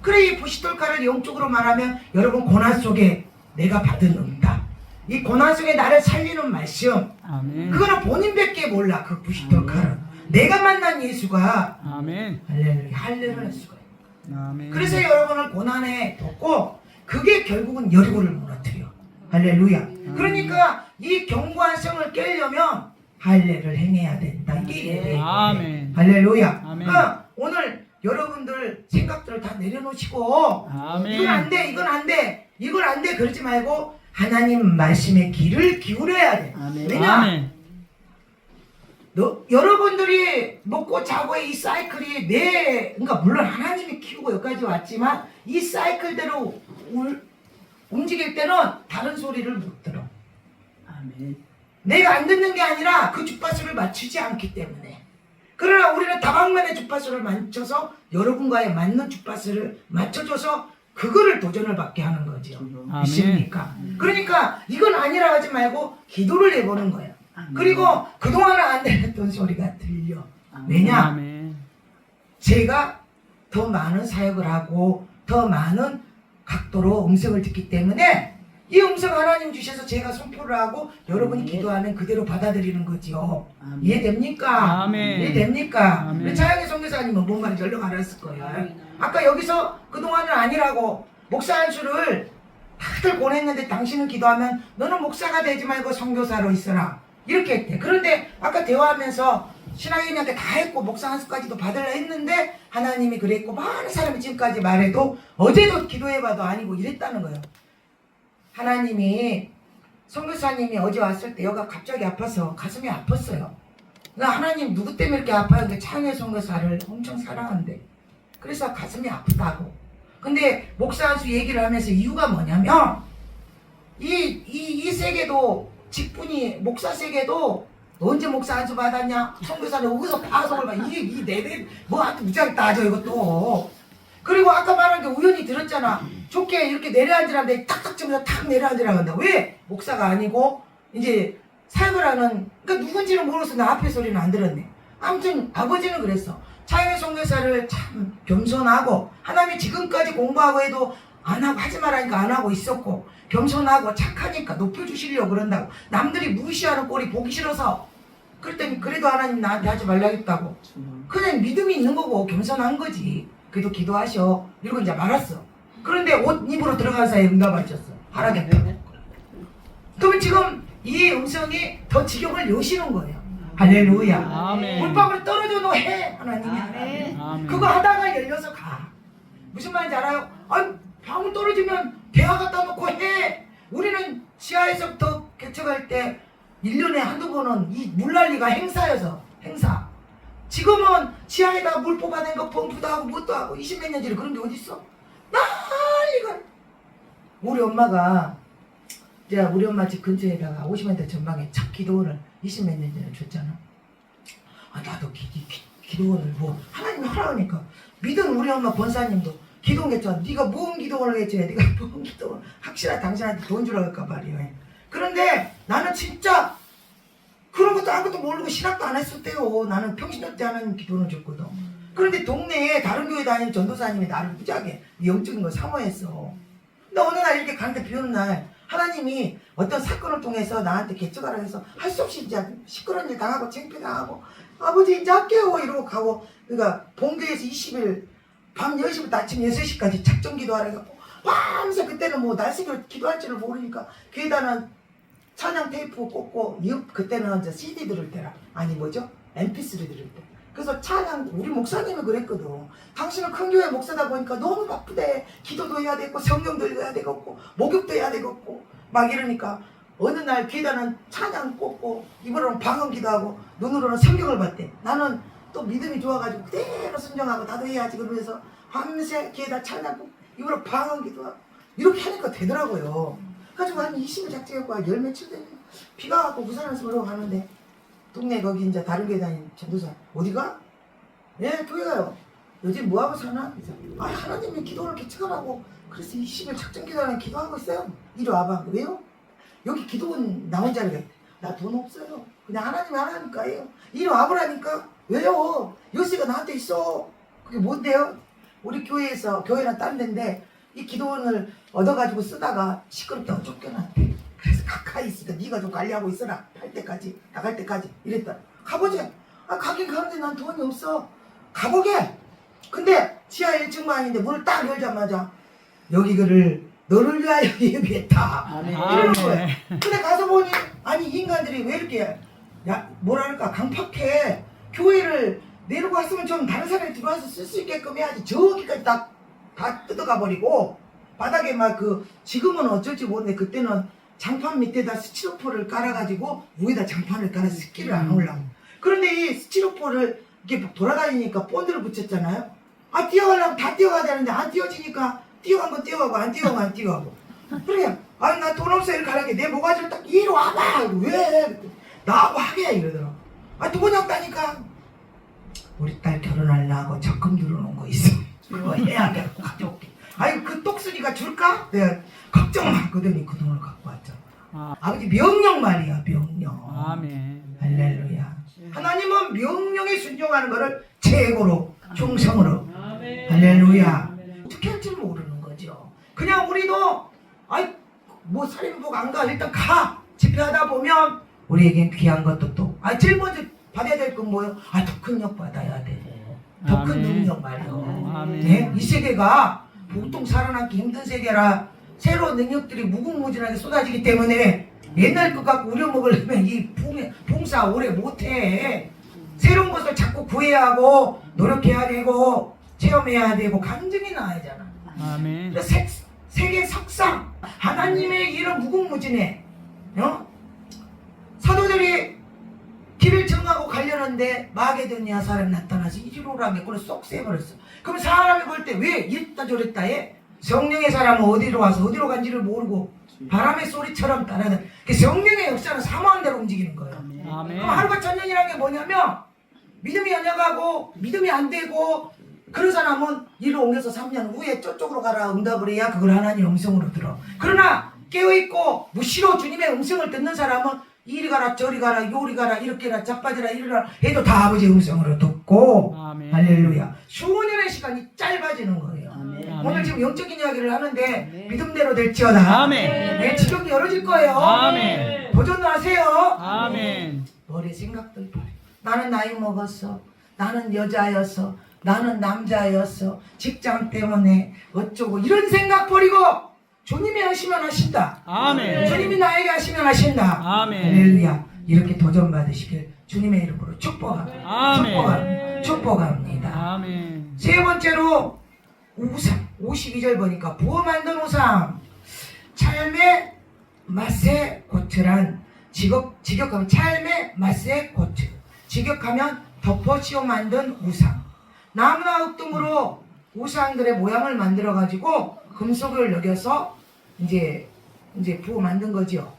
그래 이 부싯돌 칼을 영적으로 말하면 여러분 고난 속에 내가 받은 응답, 이 고난 속에 나를 살리는 말씀, 아멘. 그거는 본인밖에 몰라. 그 부싯돌 칼은 내가 만난 예수가 아멘. 할례를 할 수가 있어. 아멘. 그래서 여러분을 고난에 뒀고 그게 결국은 여리고를 무너뜨려. 할렐루야. 그러니까 이 견고한 성을 깨려면 할례를 행해야 된다. 이게 예배예요. 아멘. 할렐루야. 아멘. 그러니까 오늘 여러분들 생각들을 다 내려놓으시고 아멘. 이건 안 돼, 이건 안 돼, 이건 안 돼 그러지 말고 하나님 말씀에 귀를 기울여야 돼. 아멘. 왜냐? 아멘. 여러분들이 먹고 자고의 이 사이클이 그러니까 물론 하나님이 키우고 여기까지 왔지만 이 사이클대로 움직일 때는 다른 소리를 못 들어. 아멘. 내가 안 듣는 게 아니라 그 주파수를 맞추지 않기 때문에. 그러나 우리는 다방면의 주파수를 맞춰서 여러분과의 맞는 주파수를 맞춰줘서 그거를 도전을 받게 하는 거죠. 아멘. 믿습니까? 그러니까 이건 아니라 하지 말고 기도를 해보는 거예요. 그리고 그동안은 안 들었던 소리가 들려. 왜냐? 아멘. 제가 더 많은 사역을 하고 더 많은 각도로 음성을 듣기 때문에 이 음성 하나님 주셔서 제가 선포를 하고 여러분이 아멘. 기도하면 그대로 받아들이는 거지요. 아멘. 이해됩니까? 아멘. 이해됩니까? 아멘. 우리 차영의 선교사님은 뭔 말인지 얼른 알았을 거예요. 아까 여기서 그동안은 아니라고 목사 한수를 다들 보냈는데 당신은 기도하면 너는 목사가 되지 말고 선교사로 있어라 이렇게 했대. 그런데 아까 대화하면서 신학인한테 다 했고 목사 한수까지도 받으려 했는데 하나님이 그랬고 많은 사람이 지금까지 말해도 어제도 기도해봐도 아니고 이랬다는 거예요. 하나님이 선교사님이 어제 왔을 때 여가 갑자기 아파서 가슴이 아팠어요. 그러니까 하나님 누구 때문에 이렇게 아파요? 그러니까 창의 선교사를 엄청 사랑한대. 그래서 가슴이 아프다고. 근데 목사 한수 얘기를 하면서 이유가 뭐냐면 이 세계도 직분이 목사 세계도 언제 목사 한수 받았냐? 선교사는 어디서 파송을 봐? 이 내내 뭐한테 무지하게 따져 이것도. 그리고 아까 말한 게 우연히 들었잖아. 좋게 이렇게 내려앉으라는데 탁탁 치면서 탁 내려앉으라고 한다. 왜? 목사가 아니고 이제 사역을 하는 그러니까 누군지는 모르겠어. 나 앞에 소리는 안 들었네. 아무튼 아버지는 그랬어. 차영의 선교사를 참 겸손하고 하나님이 지금까지 공부하고 해도 안 하고 하지 말라니까 안 하고 있었고 겸손하고 착하니까 높여주시려고 그런다고. 남들이 무시하는 꼴이 보기 싫어서 그랬더니 그래도 하나님 나한테 하지 말라겠다고. 그냥 믿음이 있는 거고 겸손한 거지. 그래도 기도하셔. 이러고 이제 말았어. 그런데 옷 입으로 들어간 사이에 응답하셨어. 하라겠다. 그러면 지금 이 음성이 더 지경을 여시는 거예요. 할렐루야. 아멘. 물방울 떨어져 너 해. 하나님이. 아멘. 그거 하다가 열려서 가. 무슨 말인지 알아요? 아, 방울 떨어지면 대화 갖다 놓고 해. 우리는 지하에서부터 개척할 때 1년에 한두 번은 이 물난리가 행사여서 행사. 지금은 지하에다 물 뽑아낸 거 펌프도 하고 뭣도 하고 20몇 년 전에 그런 게 어딨어? 난리가. 우리 엄마가 제가 우리 엄마 집 근처에다가 50m 전방에 첫 기도원을 20몇 년 전에 줬잖아. 아 나도 기도원을 뭐 하나님이 하라니까 믿은 우리 엄마 권사님도 기도원 했잖아. 네가 뭔 기도원을 했지? 네가 뭔 기도원 확실하게 당신한테 돈 주라고 할까 말이야. 그런데 나는 진짜 그런 것도 아무것도 모르고 신학도 안 했을 때요. 나는 평신도 때 하나님 기도를 줬거든. 그런데 동네에 다른 교회 다니는 전도사님이 나를 무지하게 영적인 걸 사모했어. 근데 어느 날 이렇게 가는데 비 오는 날 하나님이 어떤 사건을 통해서 나한테 개척하라 해서 할 수 없이 이제 시끄러운 일 당하고 창피당하고 아버지 이제 할게요 이러고 가고 그러니까 본교에서 20일 밤 10시부터 아침 6시까지 작정 기도하라 해갖고 밤새 그때는 뭐 날새기로 기도할 줄을 모르니까 귀에다는 찬양 테이프 꽂고 그때는 이제 CD 들을 때라 아니 뭐죠? MP3 들을 때 그래서 찬양 우리 목사님이 그랬거든. 당신은 큰 교회 목사다 보니까 너무 바쁘대. 기도도 해야 되고 성경도 읽어야 되겠고 목욕도 해야 되겠고 막 이러니까 어느 날 귀에다는 찬양 꽂고 입으로는 방언 기도하고 눈으로는 성경을 봤대. 나는 또 믿음이 좋아가지고 그대로 순종하고 나도 해야지 그러면서 밤새 귀에다 찬양 꽂고 입으로 방언 기도하고 이렇게 하니까 되더라고요. 그래가지고 한 20일 작정했고 열 며칠 되면 비가 왔고 부산에서 보러 가는데 동네 거기 이제 다른 교회 다니는 전도사 어디가? 예 교회 가요. 요즘 뭐하고 사나? 그래서 아 하나님이 기도를 개척하라고 그래서 20일 작정 기도하는 기도하고 있어요. 이리 와봐. 왜요? 여기 기도원 나 혼자 그래. 나 돈 없어요. 그냥 하나님이 하라니까 해요. 이리 와보라니까. 왜요? 요새가 나한테 있어. 그게 뭔데요? 우리 교회에서 교회는 딴 데인데 이 기도원을 얻어가지고 쓰다가 시끄럽다고 쫓겨났대. 그래서 가까이 있으니까 네가 좀 관리하고 있어라. 할 때까지 나갈 때까지 이랬다. 가보지. 아 가긴 가는데 난 돈이 없어. 가보게. 근데 지하 1층방인데 문을 딱 열자마자 여기 글을 너를 위하여 예비했다. 아멘. 이러는 거야. 근데 가서 보니 아니 이 인간들이 왜 이렇게 뭐랄까 강팍해. 교회를 내려고 왔으면 좀 다른 사람이 들어와서 쓸 수 있게끔 해야지. 저기까지 다 뜯어가 버리고 바닥에 막 지금은 어쩔지 모르는데 그때는 장판 밑에다 스티로폼을 깔아가지고 위에다 장판을 깔아서 스키를 안 올라고. 그런데 이 스티로폼을 이렇게 돌아다니니까 본드를 붙였잖아요. 아 뛰어가려면 다 뛰어가야 되는데 안 뛰어지니까 뛰어간 건 뛰어가고 안 뛰어간 건 안 뛰어가고. 그래 아니 나 돈 없어 이렇게 하라게 내 모가지를 딱 이리 와봐. 왜? 나하고 하게 이러더라. 아 돈이 없다니까. 우리 딸 결혼하려고 적금 들어놓은 거 있어. 그거 해야 돼. 가져올게. 아니 그 똑순이가 줄까? 내가 걱정 많거든요. 그 돈을 갖고 왔잖아. 아버지 명령 말이야 명령. 아멘. 할렐루야. 하나님은 명령에 순종하는 것을 최고로 충성으로. 할렐루야. 어떻게 할지 모르는 거죠. 그냥 우리도 아이 뭐 살인복 안 가. 일단 가. 집회하다 보면 우리에겐 귀한 것도 또 제일 먼저 받아야 될 건 뭐예요? 더 큰 력 받아야 돼. 더 큰 아멘. 능력 말이요. 아멘. 네? 이 세계가 보통 살아남기 힘든 세계라 새로운 능력들이 무궁무진하게 쏟아지기 때문에 옛날 것 갖고 우려먹으려면 이 봉사 오래 못해. 새로운 것을 자꾸 구해야 하고 노력해야 되고 체험해야 되고 감정이 나야 되잖아. 아멘. 그래서 세계 석상 하나님의 일은 무궁무진해. 사도들이 길을 정하고 가려는데 마게도니아 사람이 나타나서 이리로라며 그걸 쏙 세버렸어. 그럼 사람이 볼 때 왜 이랬다 저랬다 해? 성령의 사람은 어디로 와서 어디로 간지를 모르고 바람의 소리처럼 따라다니. 성령의 역사는 사모한 대로 움직이는 거예요. 아멘. 그럼 하루가 천년이라는 게 뭐냐면 믿음이 연약하고 믿음이 안 되고 그런 사람은 이리로 옮겨서 3년 후에 저쪽으로 가라 응답을 해야 그걸 하나님 음성으로 들어. 그러나 깨어있고 무시로 주님의 음성을 듣는 사람은 이리 가라 저리 가라 요리 가라 이렇게 해라 자빠져라 이리라 해도 다 아버지의 음성으로 듣고 아멘. 할렐루야. 수년의 시간이 짧아지는 거예요. 아멘. 오늘 지금 영적인 이야기를 하는데 믿음대로 될지어다. 아멘. 내 지경이 열어질 거예요. 아멘. 도전하세요. 아멘. 머리 생각들 버려. 나는 나이 먹었어. 나는 여자였어. 나는 남자였어. 직장 때문에 어쩌고 이런 생각 버리고 주님이 하시면 하신다. 아멘. 주님이 나에게 하시면 하신다. 아멘. 할렐루야. 이렇게 도전 받으시길 주님의 이름으로 축복합니다. 아멘. 축복합니다. 아멘. 세 번째로 우상 52절 보니까 부어 만든 우상 찰메 마세 고트란 직역하면 찰메 마세 고트 직역하면 덮어씌워 만든 우상 나무나 흙 등으로 우상들의 모양을 만들어 가지고 금속을 녹여서 이제 부어 만든 거죠.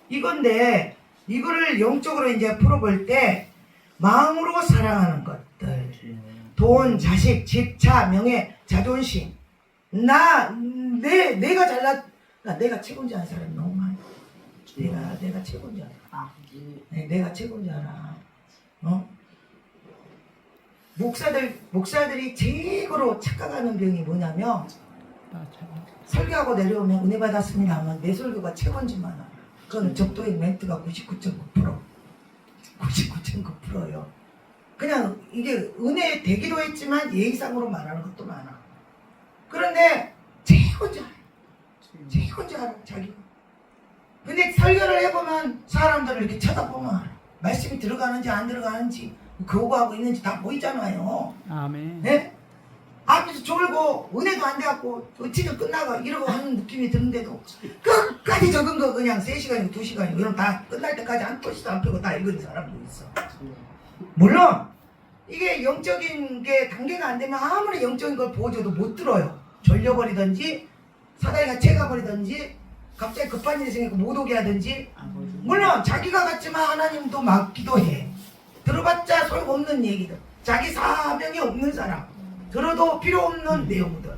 이건데 이거를 영적으로 이제 풀어볼 때 마음으로 사랑하는 것들 돈, 자식, 집, 차, 명예, 자존심 내가 잘났 내가 최고인 줄 아는 사람이 너무 많아. 내가 최고인 줄 알아. 내가 최고인 줄 알아. 목사들이 최고로 착각하는 병이 뭐냐면 설교하고 내려오면 은혜 받았습니다 하면 내 설교가 최고인지만 알아. 그건 적도의 멘트가 99.9%요. 그냥 이게 은혜 되기도 했지만 예의상으로 말하는 것도 많아. 그런데 최고인 줄 알아. 최고인 줄 알아 자기가. 근데 설교를 해보면 사람들을 이렇게 쳐다보면 알아. 말씀이 들어가는지 안 들어가는지 거부하고 있는지 다 보이잖아요. 아멘. 네? 앞에서 졸고 은혜도 안 돼갖고 지금 끝나고 이러고 하는 느낌이 드는데도 끝까지 적은 거 그냥 3시간이고 2시간이고 이러면 다 끝날 때까지 한 토시도 안 펴고 다 읽은 사람도 있어. 물론 이게 영적인 게 단계가 안 되면 아무리 영적인 걸 보여줘도 못 들어요. 졸려버리든지 사다리가 채가버리든지 갑자기 급한 일이 생기고 못 오게 하든지. 물론 자기가 같지만 하나님도 막기도 해. 들어봤자 소용없는 얘기들. 자기 사명이 없는 사람 들어도 필요 없는 내용들.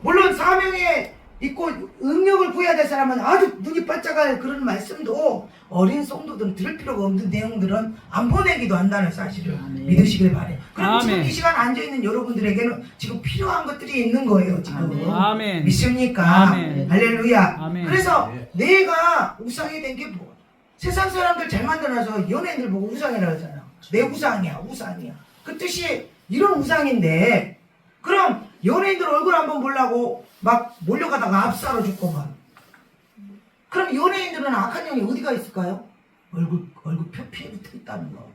물론 사명에 있고 응력을 구해야 될 사람은 아주 눈이 반짝할 그런 말씀도 어린 성도들은 들을 필요가 없는 내용들은 안 보내기도 한다는 사실을 믿으시길 바래요. 그럼 지금 이 시간 앉아있는 여러분들에게는 지금 필요한 것들이 있는 거예요. 지금 아멘. 믿습니까? 아멘. 할렐루야. 아멘. 그래서 내가 우상이 된 게 뭐? 세상 사람들 잘 만들어놔서 연예인들 보고 우상이라고 하잖아. 내 우상이야. 그 뜻이 이런 우상인데 그럼 연예인들 얼굴 한번 보려고 막 몰려가다가 압살로 죽고만. 그럼 연예인들은 악한 영이 어디가 있을까요? 얼굴 표피에 붙어 있다는 거.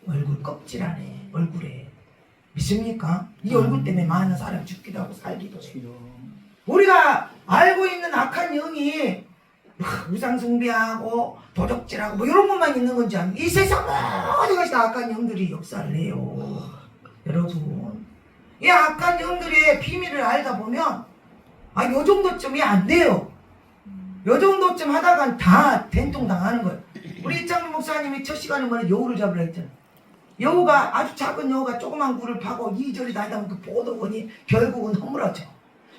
얼굴 껍질 안에 얼굴에. 믿습니까? 이 얼굴 때문에 많은 사람이 죽기도 하고 살기도 해. 우리가 알고 있는 악한 영이 우상 숭배하고 도적질하고 뭐 이런 것만 있는 건지 아니면 이 세상 모든 것이 다 악한 영들이 역사를 해요. 여러분 이 악한 영들의 비밀을 알다 보면 요 정도쯤이 안 돼요. 요 정도쯤 하다간 다 된통 당하는 거예요. 우리 이창민 목사님이 첫 시간에 뭐냐 여우를 잡으라 했잖아요. 여우가 아주 작은 여우가 조그만 굴을 파고 이리저리 다니다 보니까 보더니 결국은 허물어져.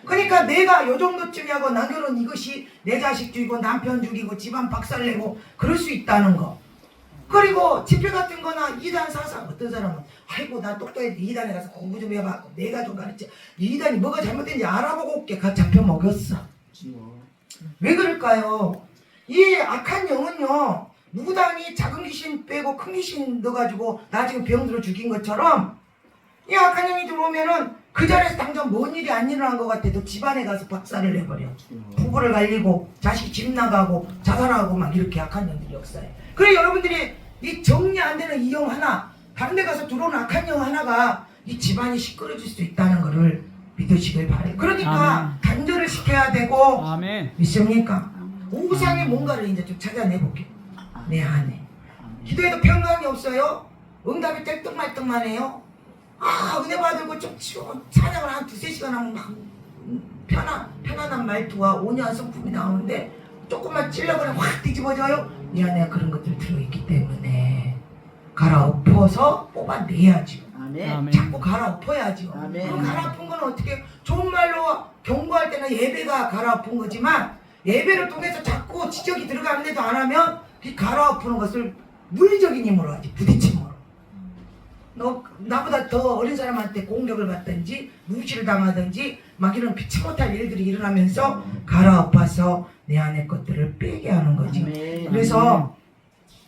그러니까 내가 요 정도쯤이 하고 나결은 이것이 내 자식 죽이고 남편 죽이고 집안 박살내고 그럴 수 있다는 거. 그리고 집회 같은 거나 이단 사상 어떤 사람은 아이고 나 똑똑해 이단에 가서 공부 좀 해봐. 내가 좀 가르쳐. 이단이 뭐가 잘못된지 알아보고 올게. 가 잡혀 먹였어. 왜 그럴까요? 이 악한 영은요, 무당이 작은 귀신 빼고 큰 귀신 넣어가지고 나중에 병들어 죽인 것처럼 이 악한 영이 들어오면은 그 자리에서 당장 뭔 일이 안 일어난 것 같아도 집안에 가서 박살을 내버려. 부부를 갈리고 자식이 집 나가고 자살하고 막 이렇게 악한 영들이 역사해. 그래 여러분들이 이 정리 안 되는 이 영 하나, 다른 데 가서 들어오는 악한 영 하나가 이 집안이 시끄러질 수 있다는 것을 믿으시길 바래요. 그러니까 아멘. 단절을 시켜야 되고, 아멘. 믿습니까? 우상의 뭔가를 이제 좀 찾아내볼게요. 내 안에. 기도해도 평강이 없어요. 응답이 땡뚱말뚱만 해요. 아, 은혜 받을고 좀 치고 찬양을 한 2-3시간 하면 막 편안한 말투와 온유한 성품이 나오는데 조금만 찔러버리면 확 뒤집어져요. 이 안에 그런 것들이 들어있기 때문에 갈아엎어서 뽑아내야죠. 아멘. 아멘. 자꾸 갈아엎어야죠. 아멘. 그럼 갈아엎은 건 어떻게, 좋은 말로 경고할 때는 예배가 갈아엎은 거지만 예배를 통해서 자꾸 지적이 들어가는데도 안 하면 그 갈아엎는 것을 물리적인 힘으로 하지, 부딪힘으로. 너 나보다 더 어린 사람한테 공격을 받든지 무시를 당하든지 막 이런 피치 못할 일들이 일어나면서 갈아엎어서 내 안의 것들을 빼게 하는 거지. 아멘. 그래서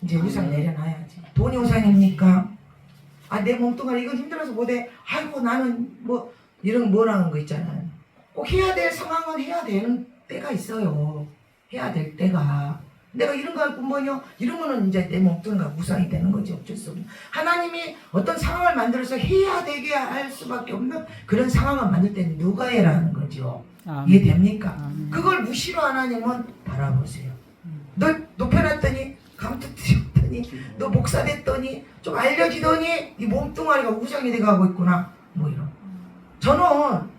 이제 우상 내려놔야지. 돈이 우상입니까? 아, 내 몸뚱아리 이거 힘들어서 못해. 아이고 나는 뭐 이런 뭐라는 거 있잖아요. 꼭 해야 될 상황은 해야 되는 때가 있어요. 해야 될 때가. 내가 이런 거 갖고 뭐냐? 이런 거는 이제 내 몸뚱아리가 우상이 되는 거지. 어쩔 수 없는. 하나님이 어떤 상황을 만들어서 해야 되게 할 수밖에 없는 그런 상황을 만들 때는 누가 해라는 거죠. 아멘. 이해됩니까? 아멘. 그걸 무시로 하나님은 바라보세요. 너 높여놨더니 감투트렸더니 너 목사 됐더니 좀 알려지더니 이 몸뚱아리가 우상이 돼가고 있구나. 뭐 이런. 저는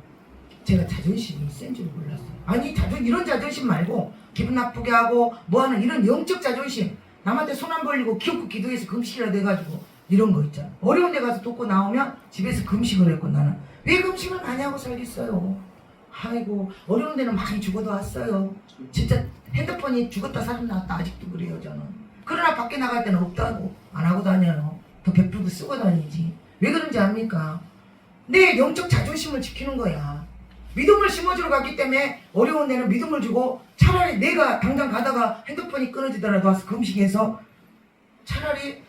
제가 자존심이 센 줄 몰랐어요. 아니 이런 자존심 말고 기분 나쁘게 하고 뭐하는 이런 영적 자존심, 남한테 손 안 벌리고 기업고 기도해서 금식이라도 해가지고 이런 거 있잖아. 어려운 데 가서 돕고 나오면 집에서 금식을 했고, 나는 왜 금식을 많이 하고 살겠어요. 아이고 어려운 데는 많이 죽어도 왔어요. 진짜 핸드폰이 죽었다 살아났다 아직도 그래요 저는. 그러나 밖에 나갈 때는 없다고 안 하고 다녀요. 더 베풀고 쓰고 다니지. 왜 그런지 압니까? 내 영적 자존심을 지키는 거야. 믿음을 심어주러 갔기 때문에 어려운 데는 믿음을 주고, 차라리 내가 당장 가다가 핸드폰이 끊어지더라도 와서 금식해서 차라리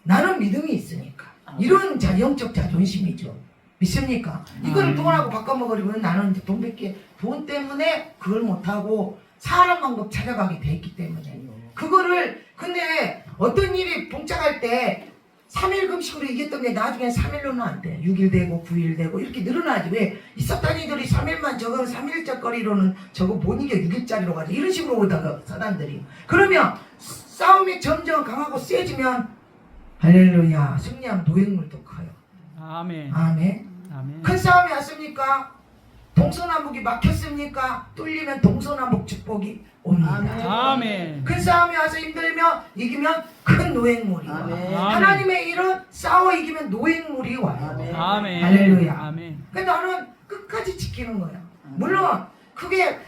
나는 믿음이 있으니까. 이런 영적 자존심이죠. 믿습니까? 이거를 돈하고 바꿔먹으려면 나는 이제 돈 때문에 그걸 못하고 사람 방법 찾아가게 돼 있기 때문에. 그거를, 근데 어떤 일이 봉착할 때 3일 금식으로 이겼던 게 나중에 3일로는 안 돼. 6일 되고 9일 되고 이렇게 늘어나지. 왜? 이 사탄이들이 3일만 저거 3일짜 거리로는 저거 못 이겨 6일짜리로 가자. 이런 식으로 오다가 사단들이. 그러면 싸움이 점점 강하고 세지면 할렐루야 승리하면 노획물도 커요. 아멘. 아멘. 아멘. 큰 싸움이 왔습니까? 동서남북이 막혔습니까? 뚫리면 동서남북 축복이 옵니다. 아멘. 큰 싸움이 와서 힘들면 이기면 큰 노획물이 와요. 아멘. 하나님의 일은 싸워 이기면 노획물이 와요. 아멘. 아멘. 할렐루야. 아멘. 근데 나는 끝까지 지키는 거야. 물론 그게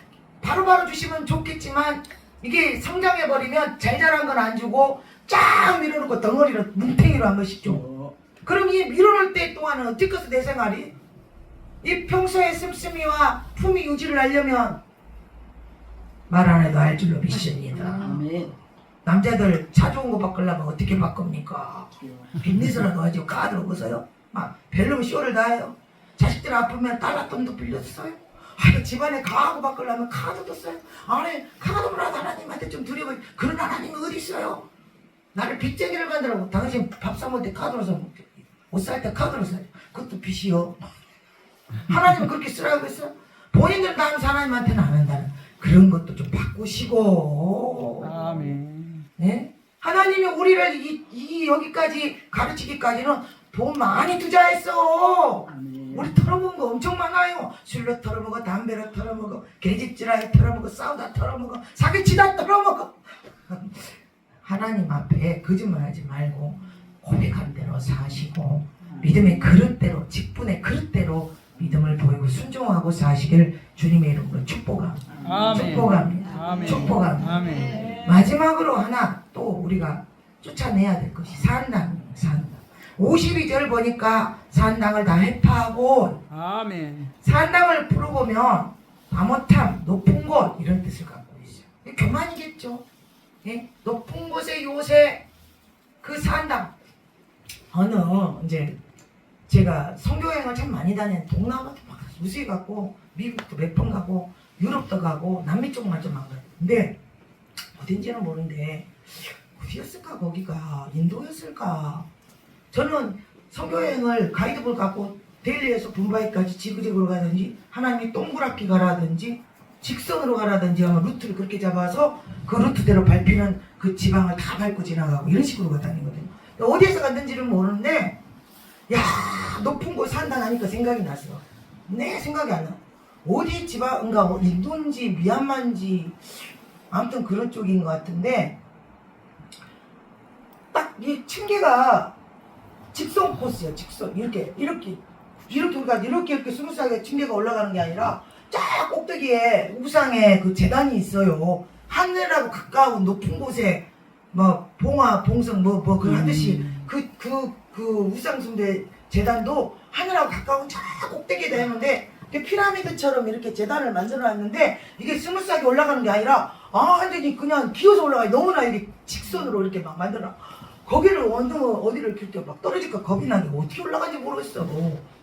바로바로 주시면 좋겠지만 이게 성장해버리면 잘 자란 건 안 주고 쫙 밀어놓고 덩어리로 뭉탱이로 한 번씩 줘. 그럼 이 밀어놓을 때 동안은 어떻게 해서 내 생활이? 이 평소에 씀씀이와 품위 유지를 하려면 말 안 해도 알 줄로 믿습니다. 아멘. 남자들 차 좋은 거 바꾸려면 어떻게 바꿉니까? 빚내서라도 하죠. 카드로 보세요. 막 별로 쇼를 다 해요. 자식들 아프면 달러돈도 빌려줬어요. 아니 집안에 가구 바꾸려면 카드도 써요. 아니 카드로라도 하나님한테 좀 드리고. 그런 하나님이 어디 있어요? 나를 빚쟁이를 만들라고. 당신 밥 사 먹을 때 카드로 사 먹죠. 옷 살 때 카드로 사죠. 그것도 빚이요. 하나님은 그렇게 쓰라고 했어요. 본인들 다 하면서 하나님한테는 안 한다는 그런 것도 좀 바꾸시고. 아멘. 네? 하나님이 우리를 여기까지 가르치기까지는 돈 많이 투자했어. 아멘. 우리 털어먹은 거 엄청 많아요. 술로 털어먹어, 담배로 털어먹어, 개집질하에 털어먹어, 싸우다 털어먹어, 사기치다 털어먹어. 하나님 앞에 거짓말하지 말고 고백한 대로 사시고 믿음의 그릇대로, 직분의 그릇대로 믿음을 보이고 순종하고 사시길 주님의 이름으로 축복합니다. 아멘. 축복합니다. 아멘. 축복합니다. 아멘. 마지막으로 하나 또 우리가 쫓아내야 될 것이 산당이에요. 산당. 52절 보니까 산당을 다 해파하고 아멘. 산당을 풀어보면 밤호탐, 높은 곳 이런 뜻을 갖고 교만이겠죠. 예? 높은 곳에 요새 그 산당 어느 이제 제가 선교여행을 참 많이 다니는 동남아도 막 무수히 가고 미국도 몇 번 가고 유럽도 가고 남미 쪽만 좀 안 가요. 근데 어딘지는 모르는데 어디였을까 거기가 인도였을까. 저는 선교여행을 가이드북을 갖고 델리에서 붐바이까지 지그재그로 가든지 하나님이 동그랗게 가라든지 직선으로 가라든지 하면 루트를 그렇게 잡아서 그 루트대로 밟히는 그 지방을 다 밟고 지나가고 이런 식으로 다니거든요. 어디에서 갔는지는 모르는데 야 높은 곳 산다 하니까 생각이 났어. 네 생각이 안 나. 어디 지방인가 인도인지 미얀마인지 아무튼 그런 쪽인 것 같은데 딱 이 층계가 직선 코스야. 직선 이렇게 우리가 이렇게 스무스하게 층계가 올라가는 게 아니라 쫙 꼭대기에 우상에 그 재단이 있어요. 하늘하고 가까운 높은 곳에 뭐 봉화 봉성 그 하듯이 그 우상 숭배 재단도 하늘하고 가까운 저 꼭대기에 되는데 피라미드처럼 이렇게 재단을 만들어놨는데 이게 스무스하게 올라가는 게 아니라 완전히 그냥 기어서 올라가요. 너무나 이렇게 직선으로 이렇게 막 만들어. 거기를 어디를 이렇게 막 떨어질까 겁이 나게 어떻게 올라가는지 모르겠어.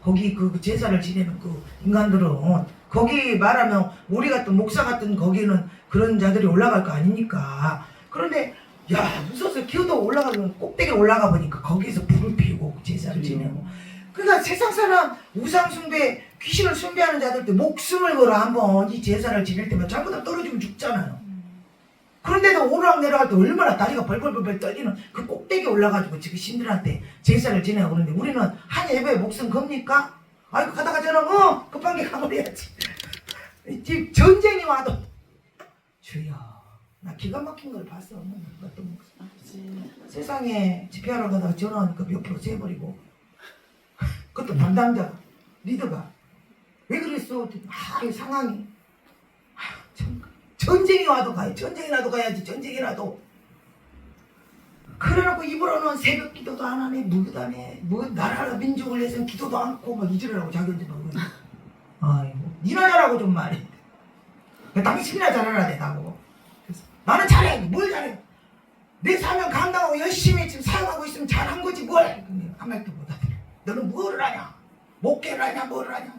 거기 그 제사를 지내는 그 인간들은 거기 말하면 우리 같은 목사 같은 거기는 그런 자들이 올라갈 거 아니니까. 그런데 야 무서워서 기어도 올라가면 꼭대기 올라가 보니까 거기서 불을 피우고 제사를 지내고. 그러니까 세상 사람 우상 숭배 귀신을 숭배하는 자들도 목숨을 걸어 한번 이 제사를 지낼 때면 잘못하면 떨어지면 죽잖아요. 그런데도 오르락 내려갈 때 얼마나 다리가 벌벌벌 떨리는 그 꼭대기 올라가지고 지금 신들한테 제사를 지내고 그러는데 우리는 한 예배에 목숨 겁니까? 아이고 가다가 저는 급한 게 가버려야지. 지금 전쟁이 와도 주여 나 기가 막힌 걸 봤어. 어떤 세상에 집회하러 가다가 전화하니까 몇 프로 재버리고 그것도 담당자가 리더가 왜 그랬어? 이 상황이 참 전쟁이 와도 가요. 전쟁이라도 가야지. 전쟁이라도. 그래놓고 입으로는 새벽 기도도 안 하네. 무기도 안 해. 나라라 민족을 위해서는 기도도 않고 막 이지랄하고 자기한테 막 아이고 니나 잘하고 좀 말해. 당신이나 잘하라 대다고. 나는 잘해. 뭘 잘해. 내 사명 감당하고 열심히 지금 사용하고 있으면 잘한 거지 뭘. 근데 한 말도 못 하더래. 너는 뭐를 하냐. 목회를 하냐 뭐를 하냐.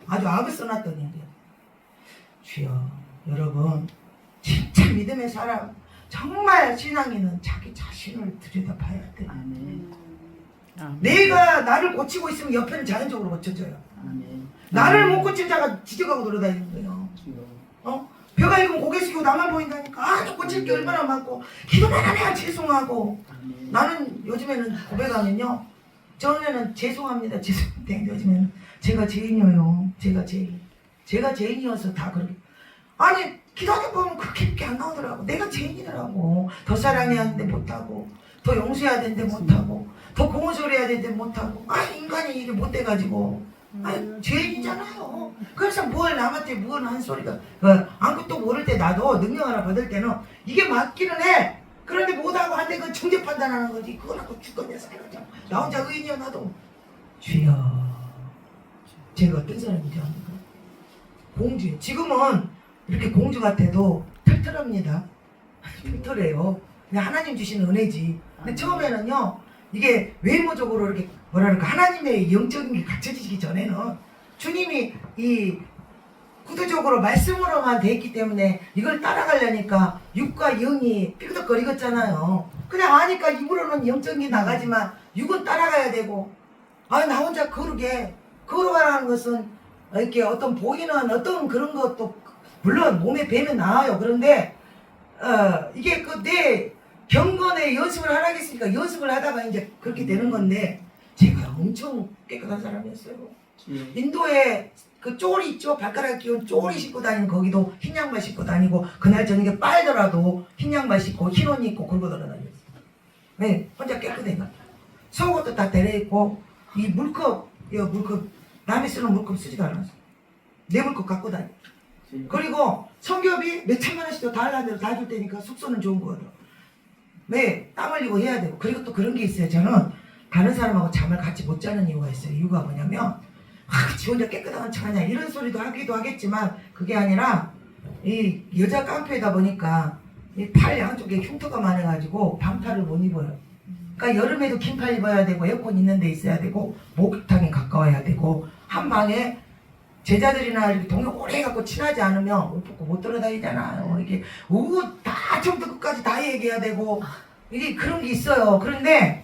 아주 악을 써놨더니 주여 여러분 진짜 믿음의 사람 정말 신앙인은 자기 자신을 들여다봐야 돼. 아멘. 내가 나를 고치고 있으면 옆에는 자연적으로 고쳐져요. 아멘. 나를 못 고친 자가 지져가고 돌아다니는 거예요. 벼가 익으면 고개 숙이고 나만 보인다니까. 고칠 게 얼마나 많고 기도만 하면 죄송하고. 아멘. 나는 요즘에는 고백하면요 전에는 죄송합니다 죄송한데 요즘에는 제가 죄인이에요. 제가 죄인이어서 다 그렇게. 아니 기도하다 보면 그렇게 안 나오더라고. 내가 죄인이더라고. 더 사랑해야 하는데 못하고 더 용서해야 되는데 못하고 더 고운 소리 해야 되는데 못하고 인간이 이게 못돼가지고 죄인이잖아요. 그래서 뭘 남한테 뭘 한 소리가 아무것도 모를 때 나도 능력 하나 받을 때는 이게 맞기는 해. 그런데 못하고 한데 그건 정죄 판단하는 거지. 그건 하고 죽겠냐 살겠냐. 나 혼자 의인이야 나도. 주여 제가 어떤 사람인지 압니까? 공주. 지금은 이렇게 공주 같아도 털털합니다. 털털해요. 그냥 하나님 주시는 은혜지. 근데 처음에는요, 이게 외모적으로 이렇게 뭐랄까 하나님의 영적인 게 갖춰지기 전에는 주님이 이 구두적으로 말씀으로만 돼 있기 때문에 이걸 따라가려니까 육과 영이 삐그덕거리겠잖아요. 그냥 아니까 입으로는 영적인 게 나가지만 육은 따라가야 되고 나 혼자 걸어가라는 것은 이렇게 어떤 보이는 어떤 그런 것도 물론 몸에 배면 나아요. 그런데 이게 내 경건의 연습을 하라겠으니까 연습을 하다가 이제 그렇게 되는 건데 제가 엄청 깨끗한 사람이었어요. 인도에 그 쪼리 있죠? 발가락 끼운 쪼리 신고 다니는 거기도 흰 양말 신고 다니고 그날 저녁에 빨더라도 흰 양말 신고 흰 옷 입고 그러고 돌아다녔어요. 네, 혼자 깨끗해요. 속옷도 다 데려있고 이 물컵 남이 쓰는 물컵 쓰지도 않았어. 내 물컵 갖고 다녀. 그리고 성교비 몇 천만 원씩도 달라는 대로 다 줄 테니까 숙소는 좋은 거거든. 네, 땀 흘리고 해야 되고. 그리고 또 그런 게 있어요. 저는 다른 사람하고 잠을 같이 못 자는 이유가 있어요. 이유가 뭐냐면 지 혼자 깨끗한 척하냐 이런 소리도 하기도 하겠지만 그게 아니라 이 여자 깡패다 보니까 이 팔 양쪽에 흉터가 많아가지고 반팔을 못 입어요. 그러니까 여름에도 긴팔 입어야 되고 에어컨 있는 데 있어야 되고 목욕탕에 가까워야 되고 한 방에 제자들이나 이렇게 동료 오래 갖고 친하지 않으면 옷 벗고 못 돌아다니잖아요. 이게 다 처음부터 끝까지 다 얘기해야 되고 이게 그런 게 있어요. 그런데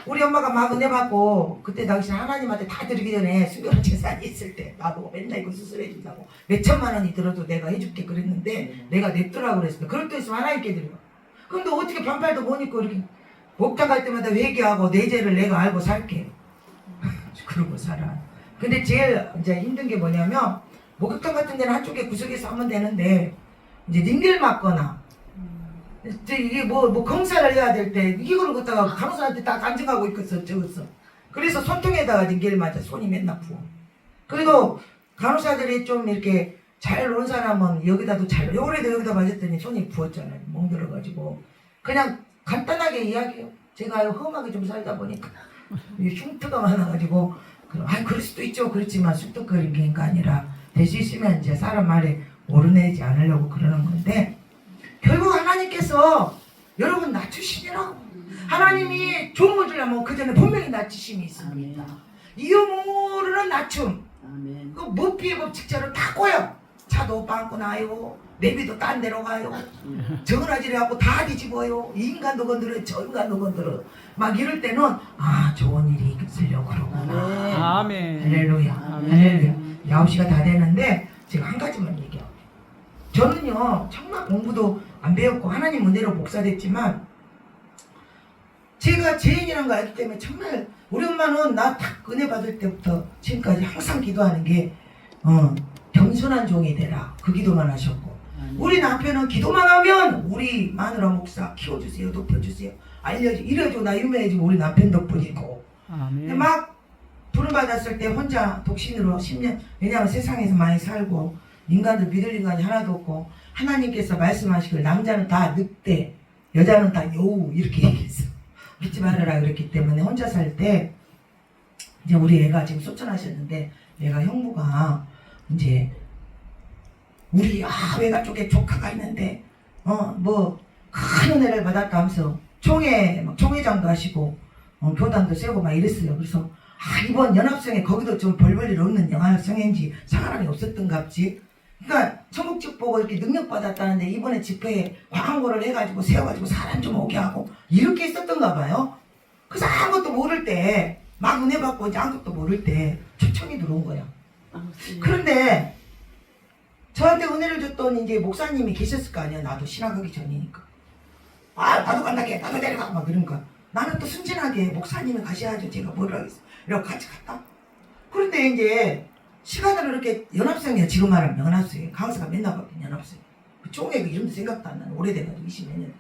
우리 엄마가 막 은혜 받고 그때 당시 하나님한테 다 드리기 전에 수교로 재산이 있을 때 나보고 맨날 이거 수술해 준다고 몇 천만 원이 들어도 내가 해줄게 그랬는데 내가 냅두라고 그랬어요. 그럴 때 있으면 하나님께 드려. 근데 어떻게 반팔도 못 입고 이렇게 목장 갈 때마다 회개하고 내 죄를 내가 알고 살게. 그러고 살아. 근데 제일 이제 힘든 게 뭐냐면 목욕탕 같은 데는 한쪽에 구석에서 하면 되는데 이제 링겔 맞거나 이게 뭐 검사를 해야 될 때 이거를 갖다가 간호사한테 다 간증하고 있겠어 적었어. 그래서 손통에다가 링겔 맞아 손이 맨날 부어. 그래도 간호사들이 좀 이렇게 잘 논 사람은 여기다도 잘 올해도 여기다 맞았더니 손이 부었잖아요. 멍들어가지고 그냥 간단하게 이야기해요. 제가 험하게 좀 살다 보니까 흉터가 많아가지고 그럴 수도 있죠. 그렇지만 쑥덕거리는 게 아니라 될 수 있으면 이제 사람 말에 오르내지 않으려고 그러는 건데 결국 하나님께서 여러분 낮추시니라고. 하나님이 좋은 걸 주려면 그 전에 분명히 낮추심이 있습니다. 이유 모르는 낮춤. 아멘. 그 무피의 법칙대로 다 꼬여. 차도 빵꾸 나요. 내비도 딴 데로 가요. 정은아지래갖고 다 뒤집어요. 이 인간도 건드려 저 인간도 건드려. 막 이럴 때는 좋은 일이 있으려고 그러구나. 아멘. 할렐루야. 아멘. 할렐루야. 9시가 다 되는데 제가 한 가지만 얘기해요. 저는요 정말 공부도 안 배웠고 하나님 은혜로 목사 됐지만 제가 죄인이란 거 알기 때문에 정말 우리 엄마는 나 딱 은혜 받을 때부터 지금까지 항상 기도하는 게 겸손한 종이 되라 그 기도만 하셨고 우리 남편은 기도만 하면 우리 마누라 목사 키워주세요 높여주세요 이래줘 나 유명해지고 우리 남편 덕분이고 근데 막 부름받았을 때 혼자 독신으로 10년 왜냐하면 세상에서 많이 살고 인간들 믿을 인간이 하나도 없고 하나님께서 말씀하시길 남자는 다 늑대 여자는 다 여우 이렇게 얘기했어. 믿지 말아라 그랬기 때문에 혼자 살 때 이제 우리 애가 지금 소천하셨는데 애가 형부가 이제 우리 외가 쪽에 조카가 있는데 뭐 큰 은혜를 받았다면서 총회장도 하시고 교단도 세고 막 이랬어요. 그래서 이번 연합성에 거기도 좀 벌벌 일 없는 연합성인지 상하람이 없었던갑지. 그러니까 천국집 보고 이렇게 능력받았다는데 이번에 집회에 광고를 해가지고 세워가지고 사람 좀 오게 하고 이렇게 있었던가 봐요. 그래서 아무것도 모를 때 막 은혜 받고 이제 아무것도 모를 때 초청이 들어온 거야. 그런데 저한테 은혜를 줬던 이제 목사님이 계셨을 거 아니야. 나도 신학하기 전이니까. 나도 간다게 나도 데려가 막 그런 거야. 나는 또 순진하게 목사님이 가셔야죠. 제가 뭘 하겠어. 이러고 같이 갔다. 그런데 이제 시간으로 이렇게 연합성이야. 지금 말하면 연합성이야. 강사가 맨날 바뀐 연합성. 그 총회 그 이름도 생각도 안 나는 오래돼가지고 20몇 년.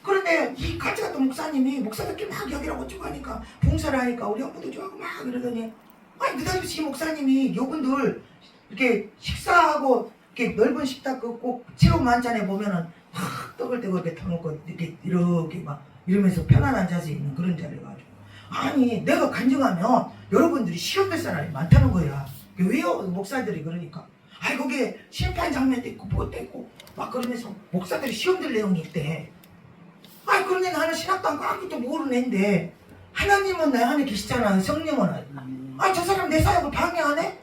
그런데 이 같이 갔던 목사님이 목사들끼리 막 여기라고 쭉 하니까 봉사를 하니까 우리 형부도 좋아하고 막 이러더니 느닷없이 이 목사님이 요분들 이렇게 식사하고 이렇게 넓은 식탁 꼭 체험 만찬에 보면은 확 떡을 떼고 이렇게 터놓고 이렇게 막 이러면서 편안한 자세에 있는 그런 자리를 가지고 내가 간증하면 여러분들이 시험될 사람이 많다는 거야. 왜요? 목사들이 그러니까 거기에 심판 장면도 있고 뭐도 있고 막 그러면서 목사들이 시험될 내용이 있대. 그런데 나는 신학도 않고 아무것도 모르는 애인데 하나님은 내 안에 계시잖아. 성령은 저 사람 내 사역을 방해하네?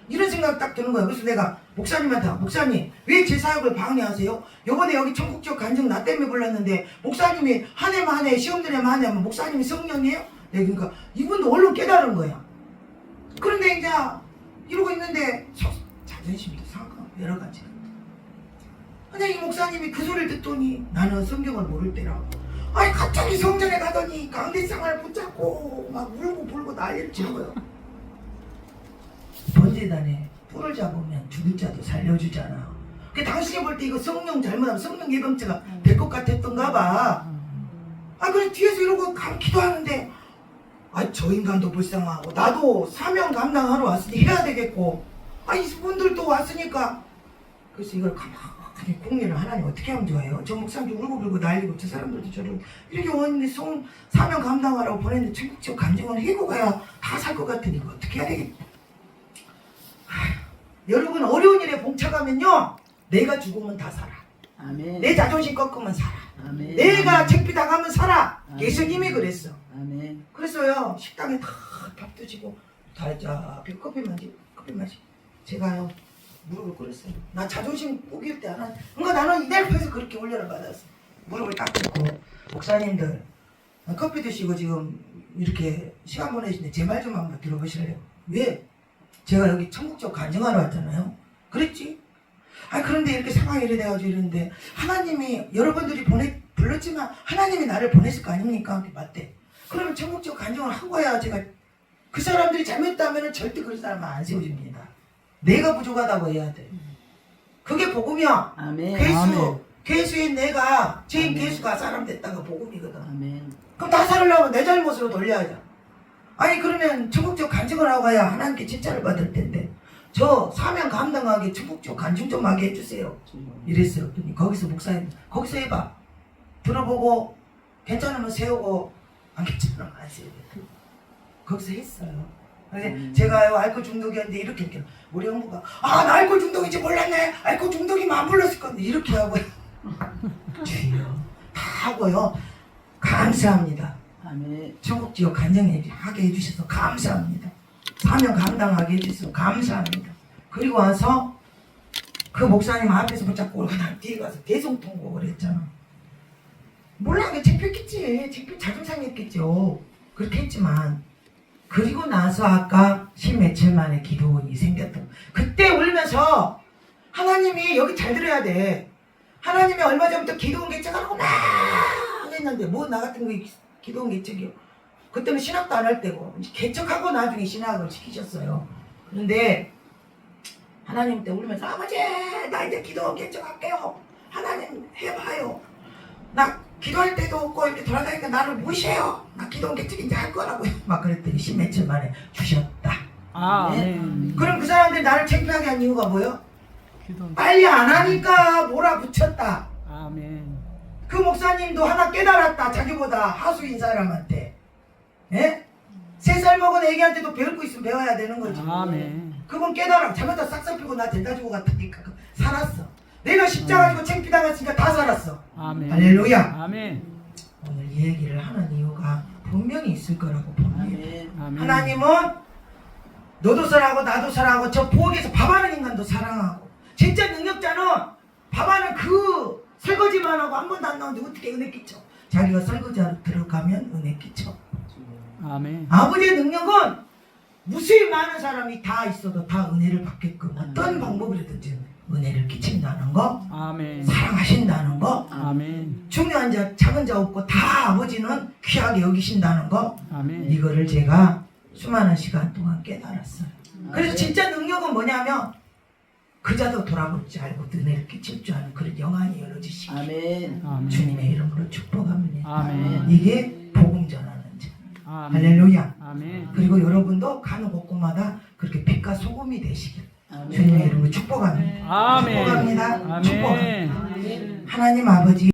이런 생각 딱 드는 거야. 그래서 내가 목사님한테 목사님 왜 제 사역을 방해하세요? 요번에 여기 천국적 간증 나 때문에 불렀는데 목사님이 한 해만 한 해 시험들 해만 한 해 하면 목사님이 성령이에요? 그러니까 이분도 얼른 깨달은 거야. 그런데 이제 이러고 있는데 자존심도 상하고 여러 가지. 근데 이 목사님이 그 소리를 듣더니 나는 성경을 모를 때라고 갑자기 성전에 가더니 강대상을 붙잡고 막 울고 불고 난리를 치는 거예요. 번제단에 뿔을 잡으면 죽은 자도 살려주잖아. 당신이 볼 때 이거 성령 잘못하면 성령 예감죄가 될 것 같았던가 봐. 그래 뒤에서 이러고 기도하는데 저 인간도 불쌍하고 나도 사명 감당하러 왔으니 해야 되겠고 이분들도 왔으니까 그래서 이걸 가만히 국민을 하나님 어떻게 하면 좋아요? 저 목사님도 울고불고 난리고 저 사람들도 저를 이렇게 원인데 사명 감당하라고 보냈는데 천국적 간증을 해고 가야 다 살 것 같으니까 어떻게 해야 되겠다. 여러분 어려운 일에 봉착하면요 내가 죽으면 다 살아. 아멘. 내 자존심 꺾으면 살아. 아멘. 내가 창피당하면 살아. 아멘. 예수님이 그랬어. 아멘. 그래서요 식당에 다 밥도 지고 다 자, 커피 마시. 제가요 무릎을 꿇었어요. 나 자존심 우길 때 하나. 그러니까 나는 이달표에서 그렇게 훈련을 받았어. 무릎을 딱 꿇고 목사님들 커피 드시고 지금 이렇게 시간 보내시는데 제 말 좀 한번 들어보실래요? 왜? 제가 여기 천국적 간증하러 왔잖아요. 그랬지? 아 그런데 이렇게 상황이 이래 돼가지고 이러는데 하나님이 여러분들이 불렀지만 하나님이 나를 보냈을 거 아닙니까? 맞대. 그러면 천국적 간증을 한 거야. 제가 그 사람들이 잘못했다면 절대 그런 사람은 안 세워줍니다. 내가 부족하다고 해야 돼. 그게 복음이야. 아멘. 괴수, 괴수인 내가 죄인 아멘. 괴수가 사람 됐다가 복음이거든. 아멘. 그럼 다 살으려면 내 잘못으로 돌려야죠. 아니 그러면 천국적 간증을 하고 가야 하나님께 칭찬을 받을 텐데 저 사명 감당하게 천국적 간증 좀 하게 해주세요. 이랬어요. 그랬더니 거기서 목사님 거기서 해봐. 들어보고 괜찮으면 세우고 안 괜찮으면 안 세우고 거기서 했어요. 근데 제가요 알코올 중독이었는데 이렇게 했죠. 우리 형부가 나 알코올 중독인지 몰랐네. 알코올 중독이면 안 불렀을 건데 이렇게 하고요. 주여 다 하고요. 감사합니다. 아멘. 천국지역 간증하게 해주셔서 감사합니다. 사명 감당하게 해주셔서 감사합니다. 그리고 와서 그 목사님 앞에서 붙잡고 난 뒤에 가서 대성통곡을 했잖아. 몰라, 창피했겠지. 자존심 상했겠죠. 그렇게 했지만 그리고 나서 아까 10며칠 만에 기도원이 생겼던 그때 울면서 하나님이 여기 잘 들어야 돼. 하나님이 얼마 전부터 기도원 개척하라고 막 했는데 뭐 나 같은 거 기도원 개척이요. 그때는 신학도 안 할 때고 개척하고 나중에 신학을 시키셨어요. 그런데 하나님 때 울면서 아버지 나 이제 기도원 개척할게요. 하나님 해봐요. 나 기도할 때도 없고 이렇게 돌아다니니까 나를 무시해요. 나 기도원 개척 이제 할 거라고요. 막 그랬더니 10며칠 만에 주셨다. 아멘. 그럼 그 사람들이 나를 창피하게 한 이유가 뭐예요? 기도. 빨리 안 하니까 몰아붙였다. 아멘. 그 목사님도 하나 깨달았다. 자기보다 하수인 사람한테. 예? 3살 먹은 애기한테도 배울 거 있으면 배워야 되는 거지. 아멘. 그분 깨달아. 잘못다 싹싹 피고 나 된다 주고 갔다니까 살았어. 내가 십자가 지고 창피당했으니까 다 살았어. 아멘. 할렐루야. 아멘. 오늘 이 얘기를 하는 이유가 분명히 있을 거라고 봅니다. 아멘. 아멘. 하나님은 너도 사랑하고 나도 사랑하고 저 부엌에서 밥하는 인간도 사랑하고 진짜 능력자는 밥하는 그 설거지만 하고 한 번도 안 나오는데 어떻게 은혜 끼쳐? 자기가 설거지하러 들어가면 은혜 끼쳐. 아멘. 아버지의 능력은 무수히 많은 사람이 다 있어도 다 은혜를 받게끔 어떤 방법이라든지 은혜를 끼친다는 거, 아멘. 사랑하신다는 거, 아멘. 중요한 자 작은 자 없고 다 아버지는 귀하게 여기신다는 거, 아멘. 이거를 제가 수많은 시간 동안 깨달았어요. 그래서 진짜 능력은 뭐냐면 그자도 돌아볼 줄 알고 은혜를 끼칠 줄 아는 그런 영안이 열어지시기 아멘. 아멘. 주님의 이름으로 축복합니다. 아멘. 이게 복음 전하는 자. 아멘. 할렐루야. 아멘. 그리고 여러분도 가는 곳곳마다 그렇게 빛과 소금이 되시길 아멘. 주님의 이름으로 축복합니다. 아멘. 축복합니다. 축복합니다. 아멘. 하나님 아버지